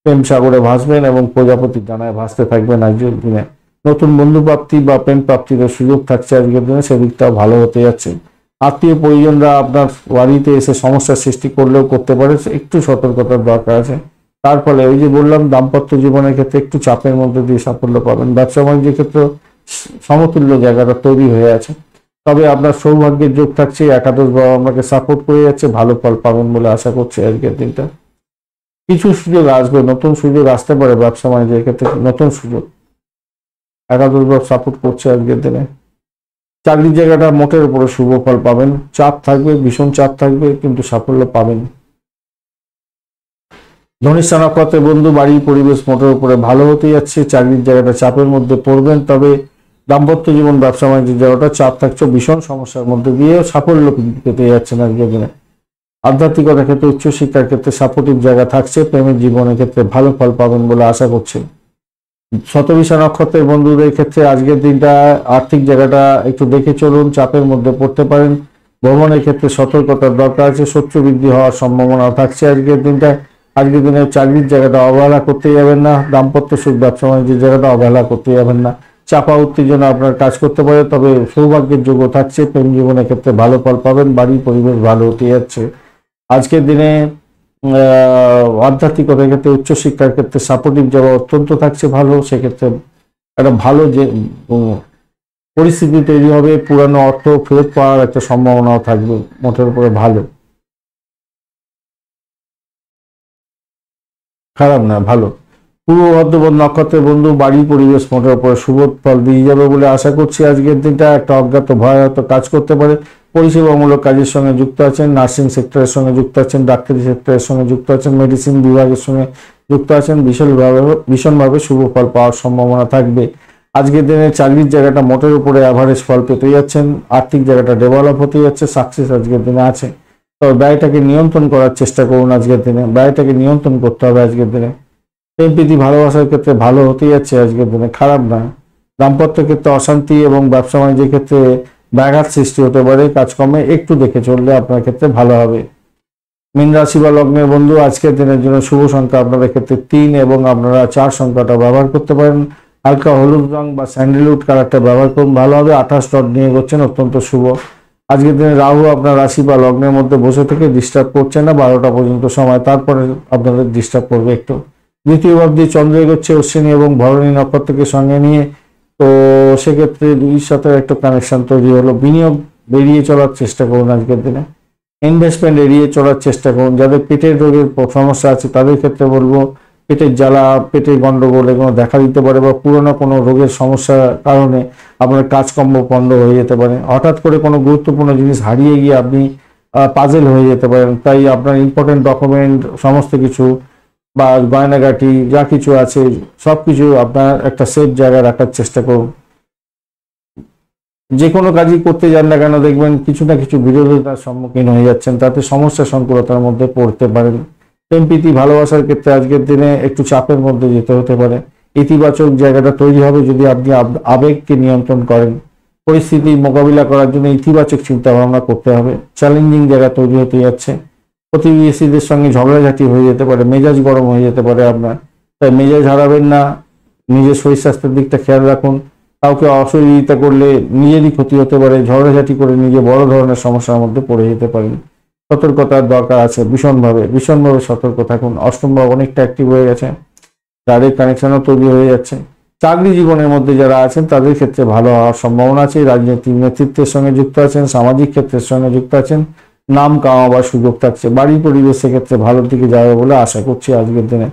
প্রেম সাগরে ভাসবেন এবং প্রজাপতির ডানায় ভাসতে থাকবেন আজকের দিনে। নতুন বন্ধু প্রাপ্তি বা প্রেম প্রাপ্তির সুযোগ থাকছে আজকের দিনে, সেদিকটাও ভালো হতে যাচ্ছে। আত্মীয় পরিজনরা আপনার বাড়িতে এসে সমস্যার সৃষ্টি করলেও করতে পারে, একটু সতর্কতার দরকার আছে। তার ফলে ওই যে বললাম, দাম্পত্য জীবনের ক্ষেত্রে একটু চাপের মধ্যে দিয়ে সাফল্য পাবেন। ব্যবসা বাণিজ্যের ক্ষেত্রে সমতুল্য জায়গাটা তৈরি হয়ে আছে। তবে আপনার সৌভাগ্যের যোগ থাকছে, একাদশ বাবা আপনাকে সাপোর্ট করে যাচ্ছে, ভালো ফল পাবেন বলে আশা করছি আজকের দিনটা। কিছু সুযোগ আসবে, নতুন সুযোগ আসতে পারে ব্যবসা বাণিজ্যের ক্ষেত্রে, নতুন সুযোগ একাদশ বাবা সাপোর্ট করছে আজকের দিনে। চাকরির জায়গাটা মোটের উপরে শুভ ফল পাবেন, চাপ থাকবে, ভীষণ চাপ থাকবে, কিন্তু সাফল্য পাবেন। ধনিষ্ঠা নক্ষত্রের বন্ধু বাড়ির পরিবেশ মোটের উপরে ভালো হতে যাচ্ছে, চাকরির জায়গাটা চাপের মধ্যে পড়বেন, তবে দাম্পত্য জীবন ব্যবসা বাণিজ্যের জায়গাটা চাপ থাকছে, ভীষণ সমস্যার মধ্যে দিয়ে সাফল্য পেতে যাচ্ছেন আজকের দিনে। আধ্যাত্মিকতার ক্ষেত্রে উচ্চশিক্ষার ক্ষেত্রে সাপোর্টিভ জায়গা থাকছে, প্রেমের জীবনের ক্ষেত্রে ভালো ফল পাবেন বলে আশা করছি। শতবিশা নক্ষত্রের বন্ধুদের ক্ষেত্রে আজকের দিনটা আর্থিক জায়গাটা একটু দেখে চলুন, চাপের মধ্যে পড়তে পারেন। ভ্রমণের ক্ষেত্রে সতর্কতার দরকার আছে, শত্রু বৃদ্ধি হওয়ার সম্ভাবনা থাকছে আজকের দিনটা। আজকের দিনে চাকরির জায়গাটা অবহেলা করতে যাবেন না, দাম্পত্য সুখ ব্যবসা বাণিজ্যের জায়গাটা অবহেলা করতে যাবেন না। চাপা উত্তেজনা আপনার কাজ করতে পারে, তবে সৌভাগ্যের যোগ্য থাকছে, প্রেম জীবনের ক্ষেত্রে ভালো ফল পাবেন, বাড়ির পরিবেশ ভালো হতে যাচ্ছে আজকের দিনে। আধ্যাত্মিকতার ক্ষেত্রে উচ্চশিক্ষার ক্ষেত্রে সাপোর্টিভ যাওয়া অত্যন্ত থাকছে ভালো, সেক্ষেত্রে একটা ভালো যে পরিস্থিতি তৈরি হবে, পুরানো অর্থ ফেরত পাওয়ার একটা সম্ভাবনাও থাকবে, মোটের উপরে ভালো, খারাপ না, ভালো। পূর্ব বর্ধমান নক্ষত্রের বন্ধু বাড়ির পরিবেশ মোটের উপরে শুভ ফল দিয়ে যাবে বলে আশা করছি আজকের দিনটা। একটা অজ্ঞাত ভয় হয়তো কাজ করতে পারে, পরিষেবামূলক কাজের সঙ্গে যুক্ত আছেন, নার্সিং সেক্টরের সঙ্গে যুক্ত আছেন, ডাক্তারি সেক্টরের সঙ্গে যুক্ত আছেন, মেডিসিন বিভাগের সঙ্গে যুক্ত আছেন, ভীষণভাবে শুভ ফল পাওয়ার সম্ভাবনা থাকবে আজকের দিনে। চাকরির জায়গাটা মোটের উপরে অ্যাভারেজ ফল পেতে যাচ্ছেন, আর্থিক জায়গাটা ডেভেলপ হতে যাচ্ছে, সাকসেস আজকের দিনে আছে। তবে ব্যয়টাকে নিয়ন্ত্রণ করার চেষ্টা করুন আজকের দিনে, ব্যয়টাকে নিয়ন্ত্রণ করতে হবে আজকের দিনে। প্রেম প্রীতি ভালোবাসার ক্ষেত্রে ভালো হতে যাচ্ছে আজকের দিনে, খারাপ না। দাম্পত্য ক্ষেত্রে অশান্তি এবং ব্যবসা বাণিজ্যের ক্ষেত্রে ব্যাঘাত সৃষ্টি হতে পারে, কাজকর্মে একটু দেখে চললে আপনার ক্ষেত্রে ভালো হবে। মীন রাশি বা লগ্নের বন্ধু আজকের দিনের জন্য শুভ সংখ্যা আপনাদের ক্ষেত্রে 3 এবং আপনারা 4 সংখ্যাটা ব্যবহার করতে পারেন। হালকা হলুদ রং বা স্যান্ডেলউড কালারটা ব্যবহার করুন, ভালো হবে। 28 ডট নিয়ে করছেন, অত্যন্ত শুভ। আজকের দিনে রাহু আপনার রাশি বা লগ্নের মধ্যে বসে থেকে ডিস্টার্ব করছে না 12টা পর্যন্ত সময়, তারপরে আপনাদের ডিস্টার্ব করবে একটু। দ্বিতীয় ভাব দিয়ে চন্দ্র এগোচ্ছে অশ্বিনী এবং ভরণী নক্ষত্রকে সঙ্গে নিয়ে, তো সেক্ষেত্রে দুইর সাথে একটা কানেকশন তৈরি হলো। বিনিয়োগ বেরিয়ে চলার চেষ্টা করুন আজকের দিনে, ইনভেস্টমেন্ট এড়িয়ে চলার চেষ্টা করুন। যাদের পেটের রোগের সমস্যা আছে তাদের ক্ষেত্রে বলবো পেটের জ্বালা, পেটের গন্ডগোল এগুলো দেখা দিতে পারে, বা পুরোনো কোনো রোগের সমস্যার কারণে আপনার কাজকর্ম বন্ধ হয়ে যেতে পারে। হঠাৎ করে কোনো গুরুত্বপূর্ণ জিনিস হারিয়ে গিয়ে আপনি পাজেল হয়ে যেতে পারেন, তাই আপনার ইম্পর্টেন্ট ডকুমেন্ট সমস্ত কিছু বা গয়নাগাটি যা কিছু আছে সবকিছু আপনার একটা সেফ জায়গায় রাখার চেষ্টা করুন। যে কোনো কাজই করতে যান না কেন দেখবেন কিছু না কিছু বিরোধিতার সম্মুখীন হয়ে যাচ্ছেন, তাতে সমস্যা সংকুলতার মধ্যে পড়তে পারেন। প্রেম প্রীতি ভালোবাসার ক্ষেত্রে আজকের দিনে একটু চাপের মধ্যে যেতে হতে পারে। ইতিবাচক জায়গাটা তৈরি হবে যদি আপনি আবেগকে নিয়ন্ত্রণ করেন। পরিস্থিতি মোকাবিলা করার জন্য ইতিবাচক চিন্তা ভাবনা করতে হবে। চ্যালেঞ্জিং জায়গা তৈরি হতে যাচ্ছে, প্রতিবেশীদের সঙ্গে ঝগড়াঝাটি হয়ে যেতে পারে, মেজাজ গরম হয়ে যেতে পারে আপনার, তাই মেজাজ হারাবেন না। নিজের শরীর স্বাস্থ্যের দিকটা খেয়াল রাখুন। কাউকে অসহযোগিতা করলে নিজেরই ক্ষতি হতে পারে, ঝগড়াঝাটি করে নিজে বড় ধরনের সমস্যার মধ্যে পড়ে যেতে পারেন। সতর্কতার দরকার আছে, ভীষণভাবে সতর্ক থাকুন। অষ্টম ভাব অনেকটা অ্যাক্টিভ হয়ে গেছে, ডাইরেক্ট কানেকশনও তৈরি হয়ে যাচ্ছে। চাকরি জীবনের মধ্যে যারা আছেন তাদের ক্ষেত্রে ভালো হওয়ার সম্ভাবনা আছে। রাজনৈতিক নেতৃত্বের সঙ্গে যুক্ত আছেন, সামাজিক ক্ষেত্রের সঙ্গে যুক্ত আছেন, নাম কামাবার সুযোগ থাকছে। বাড়ির পরিবেশের ক্ষেত্রে ভালোর দিকে যাবে বলে আশা করছি আজকের দিনে।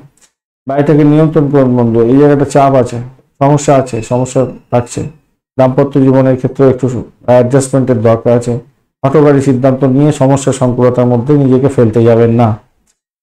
বাড়িটাকে নিয়ন্ত্রণ করুন বন্ধু, এই জায়গাটা চাপ আছে, সমস্যা থাকছে। দাম্পত্য জীবনের ক্ষেত্রে একটু অ্যাডজাস্টমেন্টের দরকার আছে। হঠকারী সিদ্ধান্ত নিয়ে সমস্যা সংকুলতার মধ্যে নিজেকে ফেলতে যাবেন না।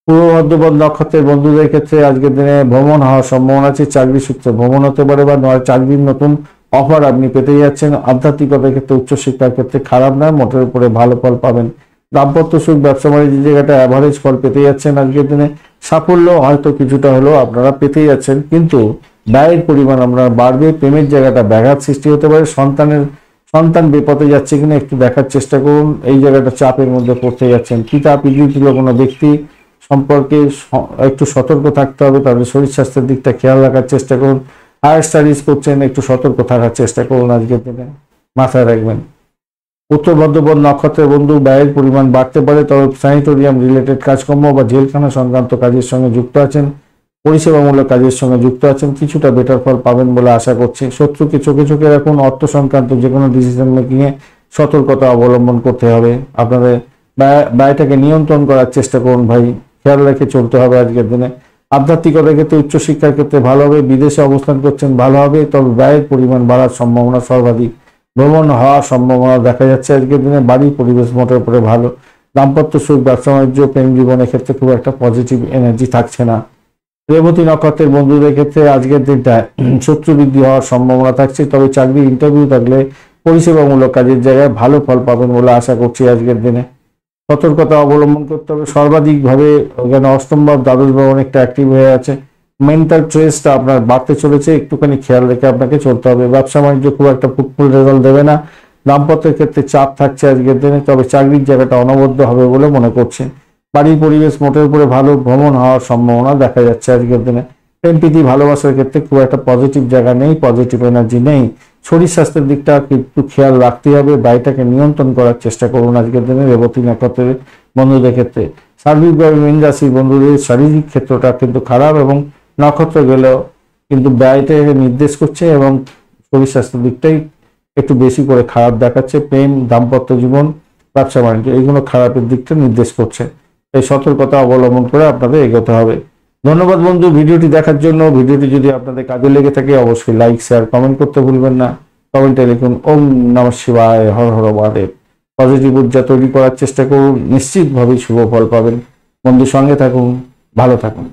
পূর্ব বর্ধমান নক্ষত্রের বন্ধুদের ক্ষেত্রে আজকের দিনে ভ্রমণ হওয়ার সম্ভাবনা আছে। চাকরি সূত্রে ভ্রমণ হতে পারে বা চাকরির নতুন অফার আপনি পেতে যাচ্ছেন। আধ্যাত্মিকতার ক্ষেত্রে উচ্চশিক্ষার ক্ষেত্রে খারাপ নয়, মোটের উপরে ভালো ফল পাবেন। দাম্পত্য সুখ ব্যবসা বাণিজ্যের জায়গাটা অ্যাভারেজ ফল পেতে যাচ্ছেন আজকের দিনে। সাফল্য হয়তো কিছুটা হলেও আপনারা পেতে যাচ্ছেন, কিন্তু ব্যয়ের পরিমাণ আপনার বাড়বে। প্রেমের জায়গাটা ব্যাঘাত সৃষ্টি হতে পারে। সন্তান বিপদে যাচ্ছে কিনা একটু দেখার চেষ্টা করুন, এই জায়গাটা চাপের মধ্যে পড়তে যাচ্ছেন। পিতা পিতৃতুল্য কোনো ব্যক্তি সম্পর্কে একটু সতর্ক থাকতে হবে, তাদের শরীর স্বাস্থ্যের দিকটা খেয়াল রাখার চেষ্টা করুন। হায়ার স্টাডিজ করছেন, একটু সতর্ক থাকার চেষ্টা করুন আজকের দিনে, মাথায় রাখবেন। উত্তর বর্ধমান নক্ষত্রের বন্ধু ব্যয়ের পরিমাণ বাড়তে পারে, তবে স্যানিটোরিয়াম রিলেটেড কাজকর্ম বা জেলখানা সংক্রান্ত কাজের সঙ্গে যুক্ত আছেন, পরিষেবামূলক কাজের সঙ্গে যুক্ত আছেন, কিছুটা বেটার ফল পাবেন বলে আশা করছি। শত্রুকে চোখে রাখুন। অর্থ সংক্রান্ত যে কোনো ডিসিশন মেকিংয়ে সতর্কতা অবলম্বন করতে হবে। আপনাদের ব্যয়টাকে নিয়ন্ত্রণ করার চেষ্টা করুন ভাই, খেয়াল রেখে চলতে হবে আজকের দিনে। আধ্যাত্মিকতার ক্ষেত্রে উচ্চশিক্ষার ক্ষেত্রে ভালো হবে। বিদেশে অবস্থান করছেন, ভালো হবে, তবে ব্যয়ের পরিমাণ বাড়ার সম্ভাবনা সর্বাধিক। ভ্রমণ হওয়ার সম্ভাবনা দেখা যাচ্ছে আজকের দিনে। বাড়ির পরিবেশ মোটের উপরে ভালো। দাম্পত্য সুখ ব্যবসা বাণিজ্য প্রেম জীবনের ক্ষেত্রে খুব একটা পজিটিভ এনার্জি থাকছে না। রেবতী নক্ষত্রের বন্ধুদের ক্ষেত্রে আজকের দিনটা শত্রু বৃদ্ধি হওয়ার সম্ভাবনা থাকছে, তবে চাকরি ইন্টারভিউ থাকলে পরিষেবামূলক কাজের জায়গায় ভালো ফল পাবেন বলে আশা করছি আজকের দিনে। সতর্কতা অবলম্বন করতে হবে সর্বাধিকভাবে, এখানে অষ্টম ভাব দ্বাদশ ভাব অনেকটা অ্যাক্টিভ হয়ে আছে। মেন্টাল স্ট্রেসটা আপনার বাড়তে চলেছে, একটুখানি খেয়াল রেখে আপনাকে চলতে হবে। ব্যবসা বাণিজ্য খুব একটা ফুটফুল রেজাল্ট দেবে না। দাম্পত্যের ক্ষেত্রে চাপ থাকছে আজকের দিনে, তবে চাকরির জায়গাটা অনবদ্য হবে বলে মনে করছে। বাড়ির পরিবেশ মোটের উপরে ভালো, ভ্রমণ হওয়ার সম্ভাবনা দেখা যাচ্ছে আজকের দিনে। প্রেম প্রীতি ভালোবাসার ক্ষেত্রে খুব একটা পজিটিভ জায়গা নেই, পজিটিভ এনার্জি নেই। শরীর স্বাস্থ্যের দিকটা কিন্তু খেয়াল রাখতে হবে, বাড়িটাকে নিয়ন্ত্রণ করার চেষ্টা করুন আজকের দিনে রেবতী নক্ষত্রের বন্ধুদের ক্ষেত্রে। সার্বিকভাবে মীন রাশির বন্ধুদের শারীরিক ক্ষেত্রটা কিন্তু খারাপ, এবং নক্ষত্র গেলেও কিন্তু ব্যয়টাকে নির্দেশ করছে, এবং শরীর স্বাস্থ্যের দিকটাই একটু বেশি করে খারাপ দেখাচ্ছে। প্রেম, দাম্পত্য জীবন, ব্যবসা বাণিজ্য এইগুলো খারাপের দিকটা নির্দেশ করছে। এই সতর্কতা অবলম্বন করে আপনাদের এগোতে হবে। ধন্যবাদ বন্ধু ভিডিওটি দেখার জন্য। ভিডিওটি যদি আপনাদের কাজে লেগে থাকে অবশ্যই লাইক, শেয়ার, কমেন্ট করতে ভুলবেন না। কমেন্টে লিখুন ওম নমঃ শিবায়, হর হর মহাদেব। পজিটিভ ঊর্জা তৈরি করার চেষ্টা করুন, নিশ্চিতভাবেই শুভ ফল পাবেন। বন্ধুর সঙ্গে থাকুন, ভালো থাকুন।